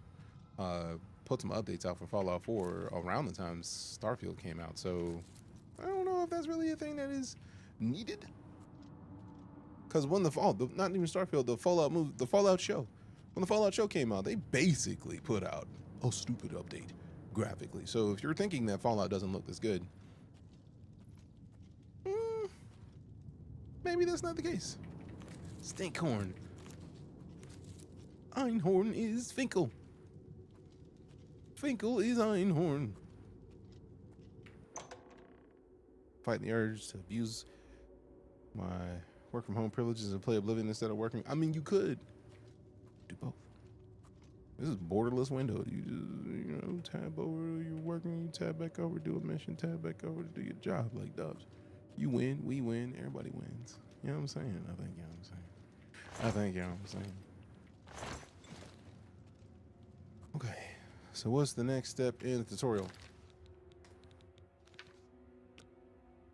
put some updates out for Fallout 4 around the time Starfield came out. So I don't know if that's really a thing that is needed. Because when not even Starfield, the Fallout show, when the Fallout show came out, they basically put out a stupid update graphically. So if you're thinking that Fallout doesn't look this good, maybe that's not the case. Stinkhorn. Einhorn is Finkel. Finkel is Einhorn. Fight the urge to abuse my work from home privileges and play Oblivion instead of working. I mean, you could do both. This is borderless window. You just, tab over, you're working, you tab back over, do a mission, tab back over to do your job like Dubs. You win, we win, everybody wins. You know what I'm saying? I think you know what I'm saying. I think you know what I'm saying. Okay, so what's the next step in the tutorial?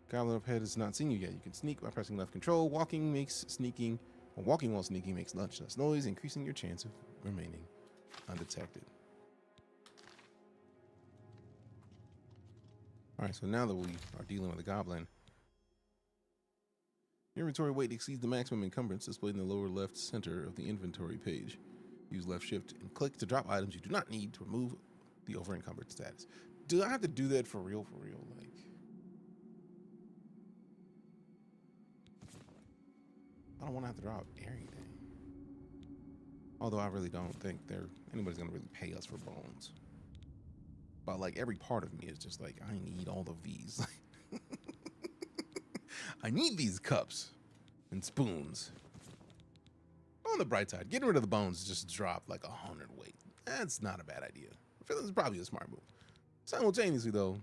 Goblin up ahead has not seen you yet. You can sneak by pressing left control. Walking while sneaking makes much less noise, increasing your chance of remaining undetected. All right, so now that we are dealing with a goblin, your inventory weight exceeds the maximum encumbrance displayed in the lower left center of the inventory page. Use left shift and click to drop items you do not need to remove the over encumbered status. Do I have to do that for real? Like, I don't want to have to drop everything. Although I really don't think anybody's gonna really pay us for bones. But like every part of me is just like, I need all of these. I need these cups and spoons. On the bright side, getting rid of the bones just dropped like 100 weight. That's not a bad idea. I feel it's probably a smart move. Simultaneously though,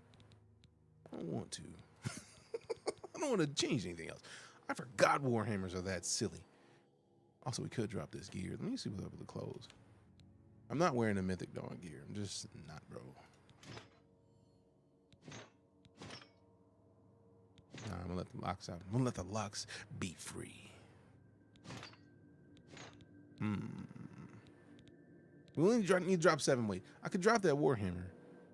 I don't want to. I don't want to change anything else. I forgot Warhammers are that silly. Also, we could drop this gear. Let me see what's up with the clothes. I'm not wearing a Mythic Dawn gear. I'm just not, bro. Nah, I'm gonna let the locks out. I'm gonna let the locks be free. We only need to drop 7 weight. I could drop that Warhammer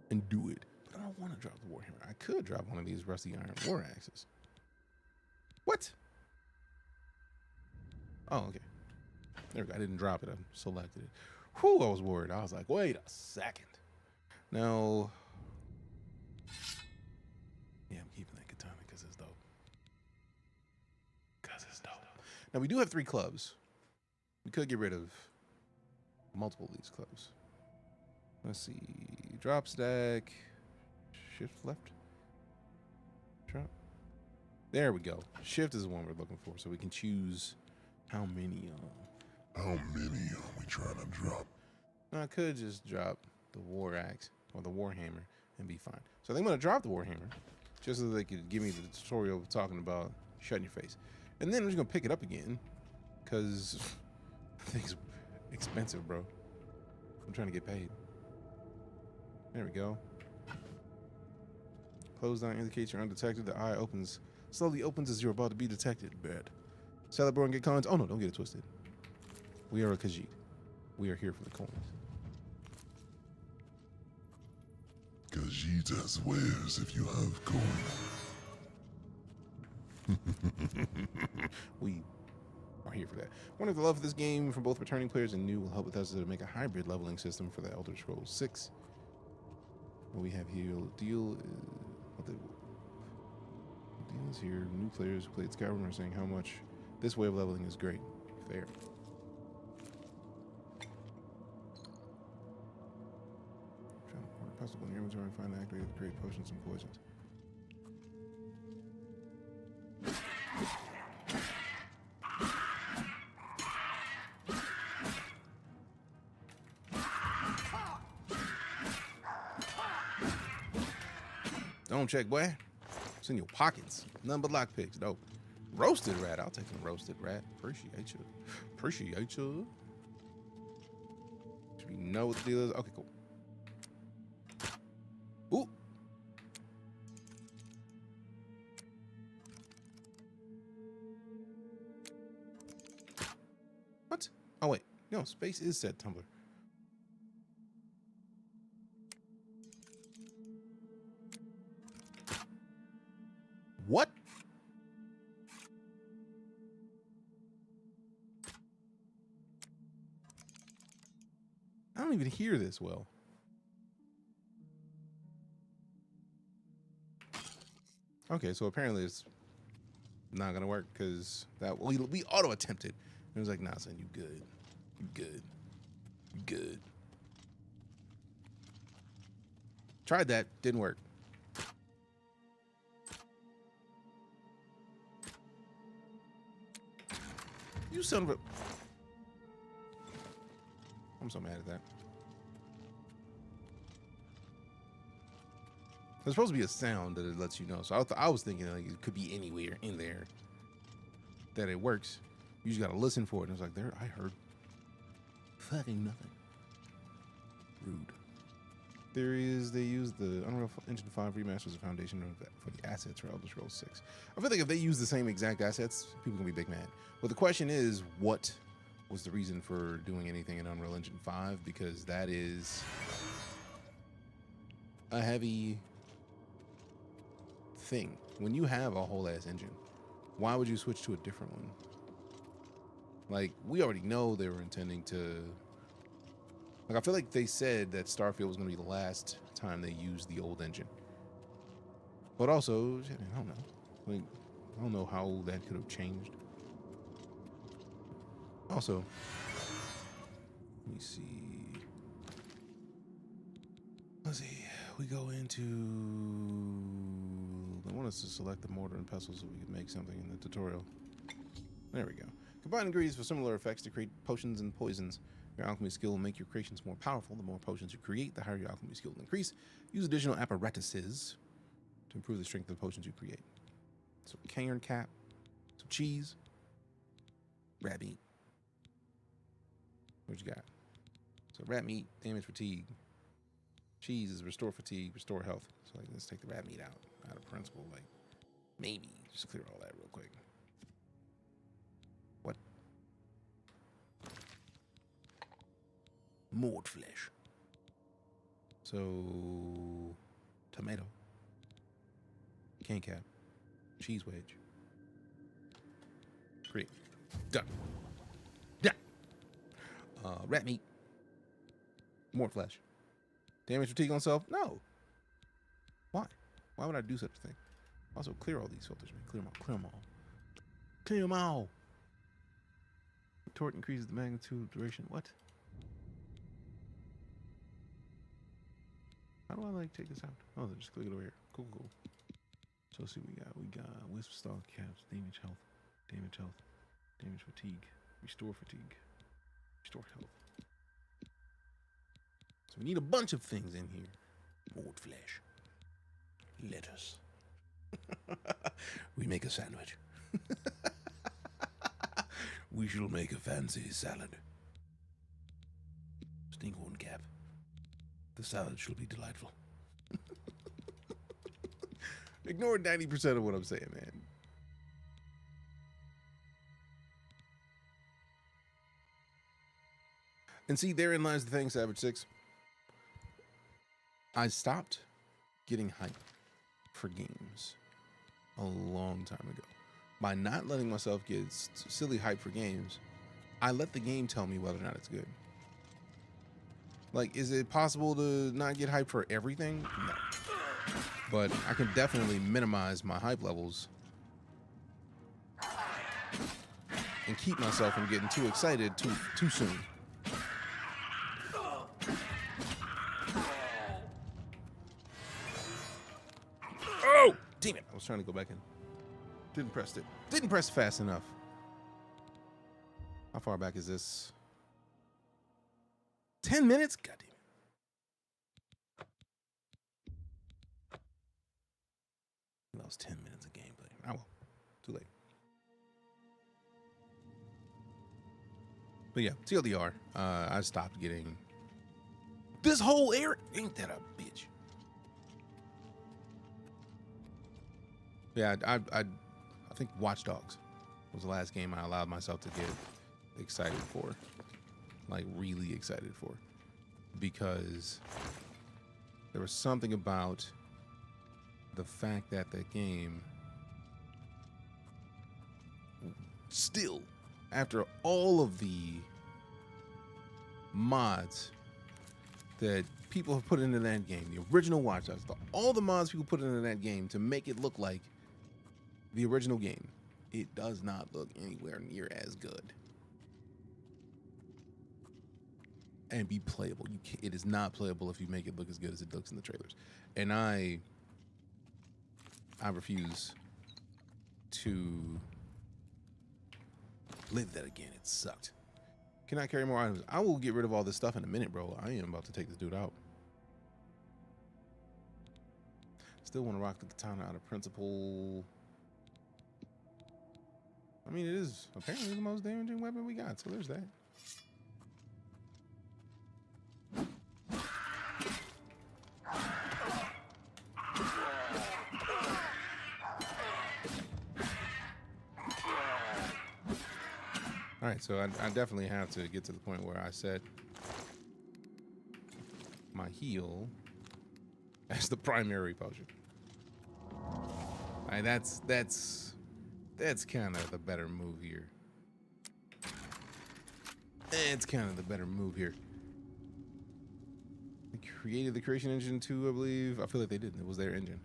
and do it, but I don't want to drop the Warhammer. I could drop one of these rusty iron war axes. What? Oh, okay. There we go. I didn't drop it. I selected it. Whew, I was worried. I was like, wait a second. Now, yeah, I'm keeping that katana because it's dope. Now, we do have 3 clubs. We could get rid of multiple of these clubs. Let's see. Drop stack. Shift left. Drop. There we go. Shift is the one we're looking for, so we can choose how many. How many are we trying to drop? I could just drop the war axe or the warhammer and be fine. So I think I'm gonna drop the warhammer just so they could give me the tutorial talking about shutting your face, and then I'm just gonna pick it up again because I think it's expensive, bro. I'm trying to get paid. There we go. Close down indicates you're undetected. The eye slowly opens as you're about to be detected. Bad. Celebrate and get coins. Oh no, don't get it twisted. We are a Khajiit. We are here for the coins. Khajiit has wares if you have coins. We are here for that. One of the love of this game from both returning players and new will help with us to make a hybrid leveling system for the Elder Scrolls 6. What we have here, deal is here. New players who played Skyrim are saying how much this way of leveling is great. Fair. Possible in your inventory and find activated create potions and poisons. Don't check, boy. It's in your pockets. None but lockpicks. Dope. Roasted rat. I'll take some roasted rat. Appreciate you. Appreciate you. Should we know what the deal is? Okay, cool. Ooh. What? Oh, wait. No, space is set Tumblr. What? even hear this well. Okay, so apparently it's not gonna work because that we auto attempted. It was like, nah, son, you good, you good, you good. Tried that, didn't work. You son of a... I'm so mad at that. There's supposed to be a sound that it lets you know. So I was thinking like it could be anywhere in there that it works. You just gotta listen for it. And it's like, there, I heard fucking nothing. Rude. There is, they use the Unreal Engine 5 Remastered as a foundation for the assets for Elder Scrolls 6. I feel like if they use the same exact assets, people are gonna be big mad. But the question is, what was the reason for doing anything in Unreal Engine 5? Because that is a heavy thing. When you have a whole ass engine, why would you switch to a different one? Like, we already know they were intending to, like, I feel like they said that Starfield was going to be the last time they used the old engine. But also, I don't know. Like, I don't know how that could have changed. Also, let me see. Let's see. We go into, I want us to select the mortar and pestle so we can make something in the tutorial. There we go. Combine ingredients for similar effects to create potions and poisons. Your alchemy skill will make your creations more powerful. The more potions you create, the higher your alchemy skill will increase. Use additional apparatuses to improve the strength of the potions you create. So cairn cap, some cheese, rat meat. What you got? So rat meat, damage fatigue. Cheese is restore fatigue, restore health. So like, let's take the rat meat out of principle. Like, maybe just clear all that real quick. What? Moored flesh. So tomato, cane cap, cheese wedge. Great. Done. Done. Rat meat. More flesh. Damage fatigue on self? No. Why? Why would I do such a thing? Also, clear all these filters, man. Clear them all. Clear them all. Clear them all. Retort increases the magnitude of duration. What? How do I like take this out? Oh, just click it over here. Cool, cool. So let's see what we got. We got wisp stalk caps, damage health, damage fatigue, restore fatigue, restore health. So we need a bunch of things in here. Moored flesh. Lettuce. We make a sandwich. We shall make a fancy salad. Stinkhorn cap. The salad shall be delightful. Ignore 90% of what I'm saying, man. And see, therein lies the thing, Savage 6. I stopped getting hype for games a long time ago. By not letting myself get silly hype for games, I let the game tell me whether or not it's good. Like, is it possible to not get hype for everything? No. But I can definitely minimize my hype levels and keep myself from getting too excited too soon. Oh, damn it. I was trying to go back in. Didn't press it. Didn't press fast enough. How far back is this? 10 minutes? God damn it. That was 10 minutes of gameplay. Oh well. Too late. But yeah, TLDR. I stopped getting this whole area. Ain't that a bitch? Yeah, I think Watch Dogs was the last game I allowed myself to get excited for. Like, really excited for. Because there was something about the fact that the game still, after all of the mods that people have put into that game, the original Watch Dogs, all the mods people put into that game to make it look like the original game, it does not look anywhere near as good and be playable. It is not playable if you make it look as good as it looks in the trailers. And I refuse to live that again. It sucked. Can I carry more items? I will get rid of all this stuff in a minute, bro. I am about to take this dude out. Still want to rock the katana out of principle. I mean, it is apparently the most damaging weapon we got, so there's that. All right, so I definitely have to get to the point where I set my heal as the primary potion. All right, that's kind of the better move here. It's kind of the better move here. They created the creation engine too, I believe. I feel like they didn't. It was their engine.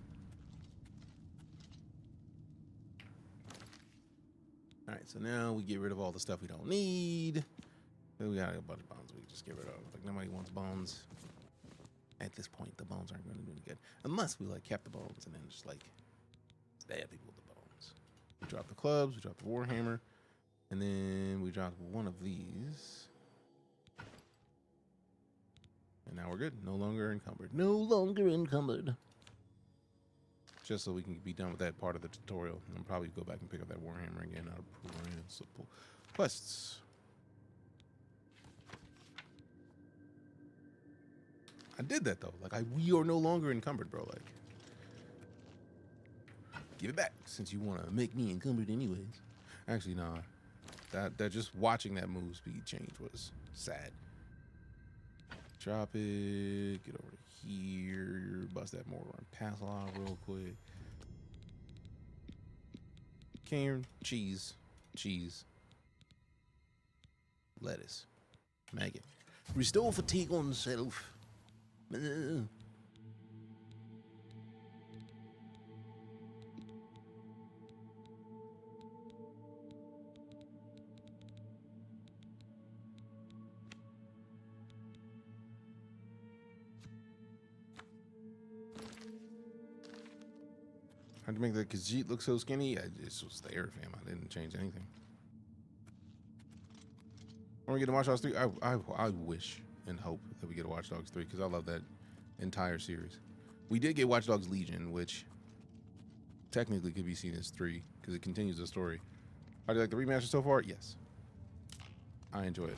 All right, so now we get rid of all the stuff we don't need. Then we got a bunch of bones we can just get rid of. Like, nobody wants bones. At this point, the bones aren't going to do any good. Unless we, like, kept the bones and then just, like, stab people with the bones. We drop the clubs, we drop the warhammer, and then we drop one of these. And now we're good. No longer encumbered. No longer encumbered. Just so we can be done with that part of the tutorial. And I'll probably go back and pick up that warhammer again out of principle. Quests. I did that though. Like, we are no longer encumbered, bro. Like, give it back since you want to make me encumbered anyways. Actually, nah. That just watching that move speed change was sad. Drop it. Get over to here. Bust that mortar and pass along real quick. Cairn, cheese, lettuce, maggot. Restore fatigue on self. How'd you make the Khajiit look so skinny? It just was there, fam. I didn't change anything. When we get to Watch Dogs 3, I wish and hope that we get a Watch Dogs 3 because I love that entire series. We did get Watch Dogs Legion, which technically could be seen as 3 because it continues the story. How do you like the remaster so far? Yes. I enjoy it.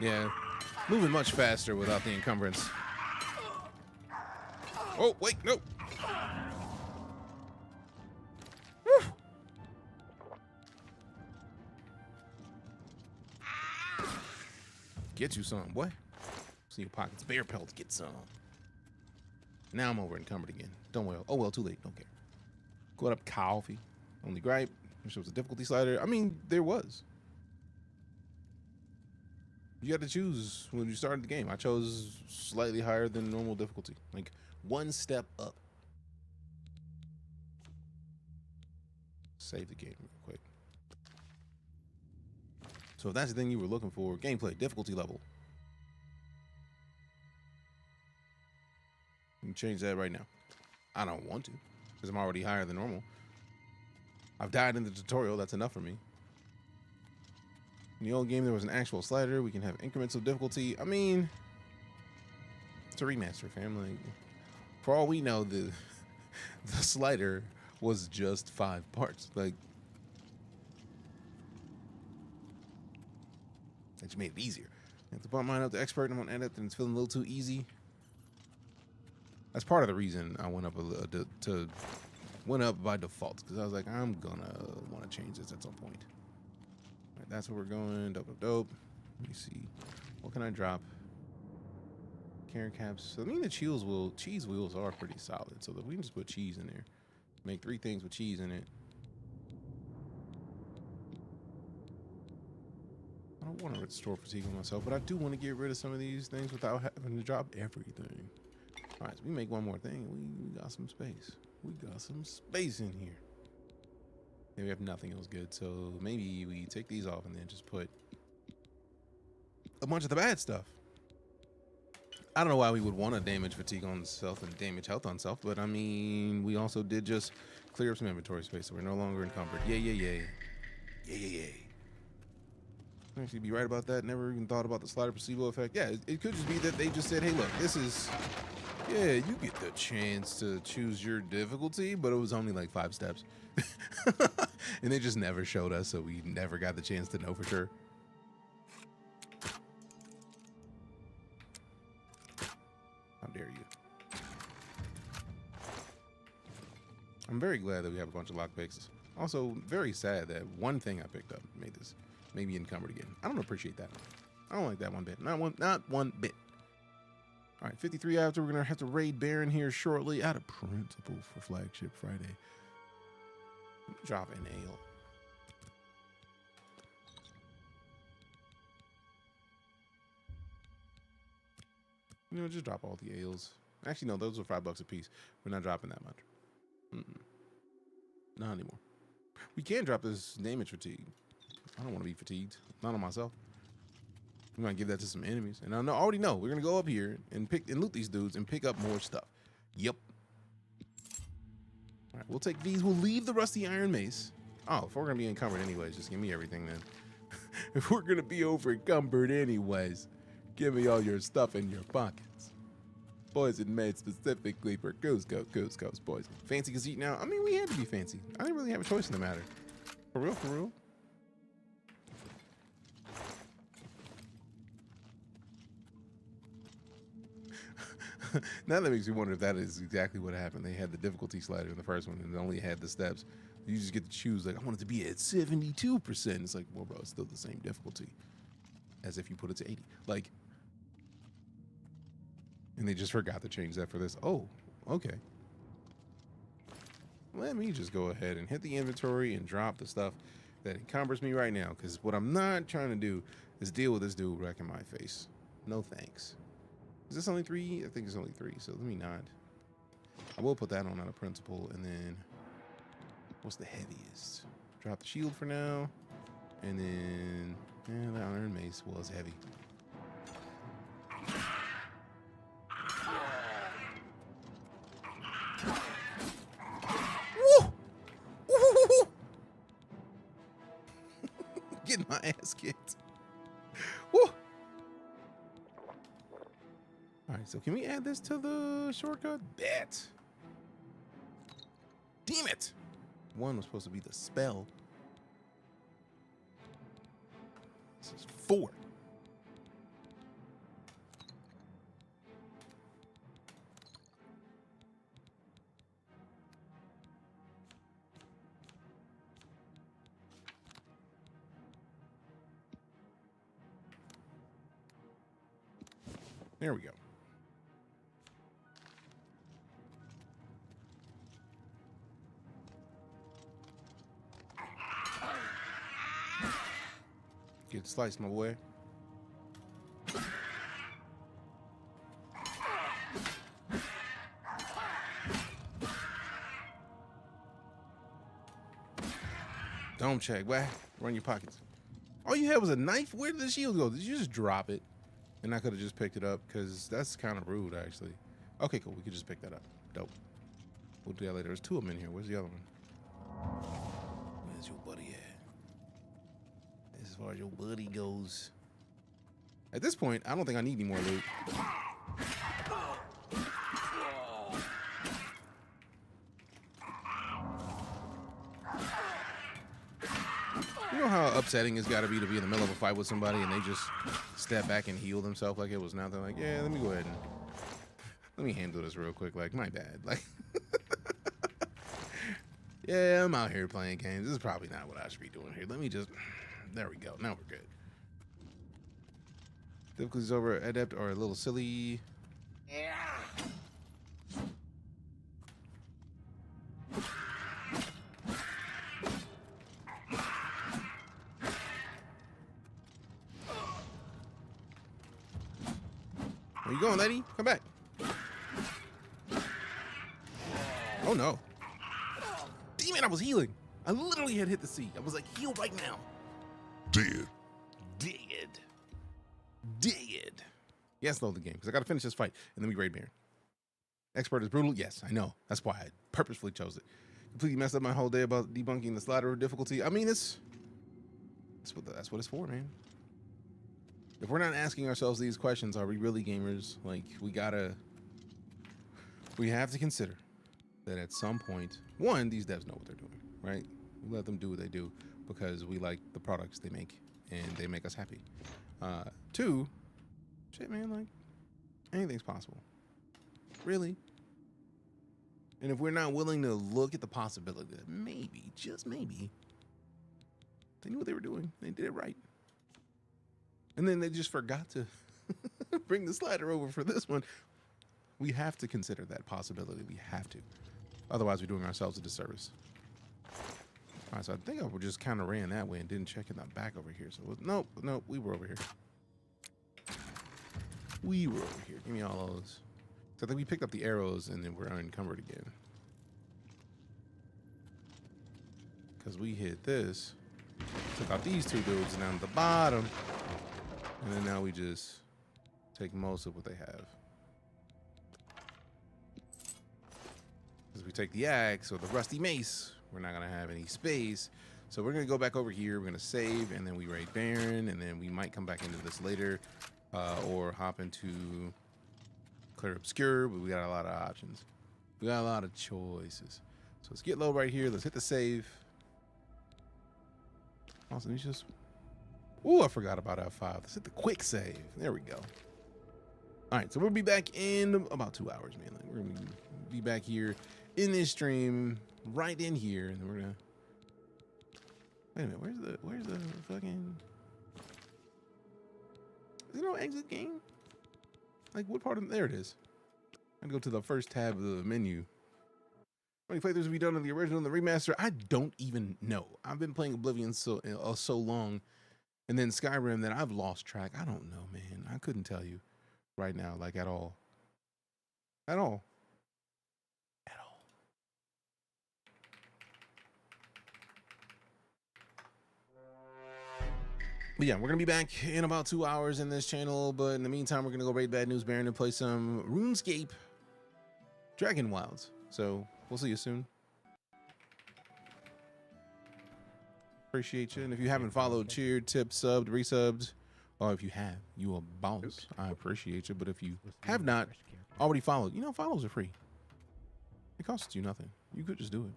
Yeah, moving much faster without the encumbrance. Oh, wait, no. Woo. Get you some, boy. See your pockets, bear pelts, get some. Now I'm over encumbered again. Don't worry. Oh, well, too late. Don't care. Go up coffee. Only gripe. Wish there was a difficulty slider. I mean, there was. You got to choose when you started the game. I chose slightly higher than normal difficulty, like one step up. Save the game real quick. So if that's the thing you were looking for, gameplay, difficulty level. You can change that right now. I don't want to, because I'm already higher than normal. I've died in the tutorial, that's enough for me. In the old game, there was an actual slider. We can have increments of difficulty. I mean, it's a remaster, fam. Like, for all we know, the slider was just 5 parts. Like, that just made it easier. If the bump mine up to expert and I want to edit, then it's feeling a little too easy. That's part of the reason I went up went up by default, because I was like, I'm gonna want to change this at some point. Right, that's where we're going. Dope. Let me see. What can I drop? Carrot caps. I mean, the cheese wheels are pretty solid. So that we can just put cheese in there. Make 3 things with cheese in it. want to restore fatigue on myself, but I do want to get rid of some of these things without having to drop everything. All right, so we make one more thing. We got some space. We got some space in here. And we have nothing else good, so maybe we take these off and then just put a bunch of the bad stuff. I don't know why we would want to damage fatigue on self and damage health on self, but I mean, we also did just clear up some inventory space, so we're no longer encumbered. Yay, yay, yay. Yay, yay, yay. Actually be right about that. Never even thought about the slider placebo effect. Yeah, it could just be that they just said, hey, look, this is, yeah, you get the chance to choose your difficulty, but it was only like 5 steps. And they just never showed us, so we never got the chance to know for sure. How dare you? I'm very glad that we have a bunch of lockpicks. Also, very sad that one thing I picked up made this maybe encumbered again. I don't appreciate that. I don't like that one bit. Not one bit. All right, 53 after. We're gonna have to raid Baron here shortly. Out of principle for Flagship Friday. Drop an ale. You know, just drop all the ales. Actually, no, those are $5 a piece. We're not dropping that much. Not anymore. We can drop this damage fatigue. I don't want to be fatigued. Not on myself. We might give that to some enemies. And I already know we're gonna go up here and loot these dudes and pick up more stuff. Yep. All right, we'll take these. We'll leave the rusty iron mace. Oh, if we're gonna be encumbered anyways, just give me everything then. If we're gonna be over encumbered anyways, give me all your stuff in your pockets. Poison made specifically for Cusco's poison. Fancy Gazette now? I mean, we had to be fancy. I didn't really have a choice in the matter. For real, for real. Now that makes me wonder if that is exactly what happened. They had the difficulty slider in the first one and only had the steps. You just get to choose, like, I want it to be at 72%. It's like, well, bro, it's still the same difficulty as if you put it to 80. Like, and they just forgot to change that for this. Oh, okay. Let me just go ahead and hit the inventory and drop the stuff that encumbers me right now, because what I'm not trying to do is deal with this dude wrecking my face. No thanks. Is this only 3? I think it's only 3, so let me not. I will put that on out of principle, and then what's the heaviest? Drop the shield for now, and then the iron mace was heavy. Woo! Woo! Getting my ass kicked. Woo! All right, so can we add this to the shortcut? Bet. Damn it! One was supposed to be the spell. This is 4. There we go. Get sliced, my boy. Don't check, boy. Run your pockets. All you had was a knife? Where did the shield go? Did you just drop it? And I could have just picked it up, because that's kind of rude, actually. Okay, cool. We could just pick that up. Dope. We'll do that later. There's 2 of them in here. Where's the other one? Where's your buddy at? As far as your buddy goes. At this point, I don't think I need any more loot. You know how upsetting it's got to be in the middle of a fight with somebody and they just step back and heal themselves like it was nothing? Like, yeah, let me go ahead and let me handle this real quick. Like, my bad. Like, yeah, I'm out here playing games. This is probably not what I should be doing here. Let me just, there we go. Now we're good. Difficulties over adept are a little silly. Yeah. Where you going, lady? Come back. Oh no. Damn it, I was healing. I literally had hit the C. I was like, heal right now. Dead. Dead. Yeah, slow the game because I got to finish this fight and then we raid Baron. Expert is brutal. Yes, I know. That's why I purposefully chose it. Completely messed up my whole day about debunking the slider difficulty. I mean, that's what it's for, man. If we're not asking ourselves these questions, are we really gamers? Like, we have to consider that at some point, one, these devs know what they're doing, right? We let them do what they do because we like the products they make and they make us happy. Two, shit, man, like, anything's possible. Really? And if we're not willing to look at the possibility that maybe, just maybe, they knew what they were doing, they did it right. And then they just forgot to bring the slider over for this one. We have to consider that possibility. We have to. Otherwise, we're doing ourselves a disservice. All right, so I think I just kind of ran that way and didn't check in the back over here. So, nope, we were over here. We were over here. Give me all those. So I think we picked up the arrows and then we're unencumbered again. Because we hit this. Took out these two dudes down at the bottom. And then now we just take most of what they have. Because we take the axe or the rusty mace, we're not going to have any space. So we're going to go back over here. We're going to save and then we raid Baron. And then we might come back into this later or hop into Clear Obscure. But we got a lot of options. We got a lot of choices. So let's get low right here. Let's hit the save. Also, let me just... Ooh, I forgot about F5. Let's hit the quick save. There we go. All right, so we'll be back in about 2 hours, man. Like, we're going to be back here in this stream, right in here, and then we're going to... Wait a minute, where's the fucking... Is there no exit game? Like, what part of... There it is. I'm going to go to the first tab of the menu. How many playthroughs have we done on the original and the remaster? I don't even know. I've been playing Oblivion so long, and then Skyrim that I've lost track. I don't know, man. I couldn't tell you right now, like at all. At all. At all. But yeah, we're going to be back in about 2 hours in this channel. But in the meantime, we're going to go raid Bad News Baron and play some RuneScape Dragon Wilds. So we'll see you soon. Appreciate you. And if you haven't followed, cheered, tipped, subbed, resubbed, or if you have, you a boss. I appreciate you. But if you have not already followed, you know, follows are free. It costs you nothing. You could just do it.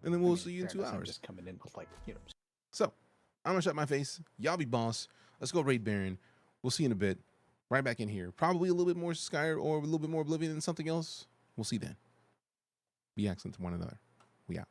And then we'll see you in 2 hours. Just coming in with, like, you know. So I'm gonna shut my face. Y'all be boss. Let's go raid Baron. We'll see you in a bit. Right back in here. Probably a little bit more Sky or a little bit more Oblivion than something else. We'll see then. Be excellent to one another. We out.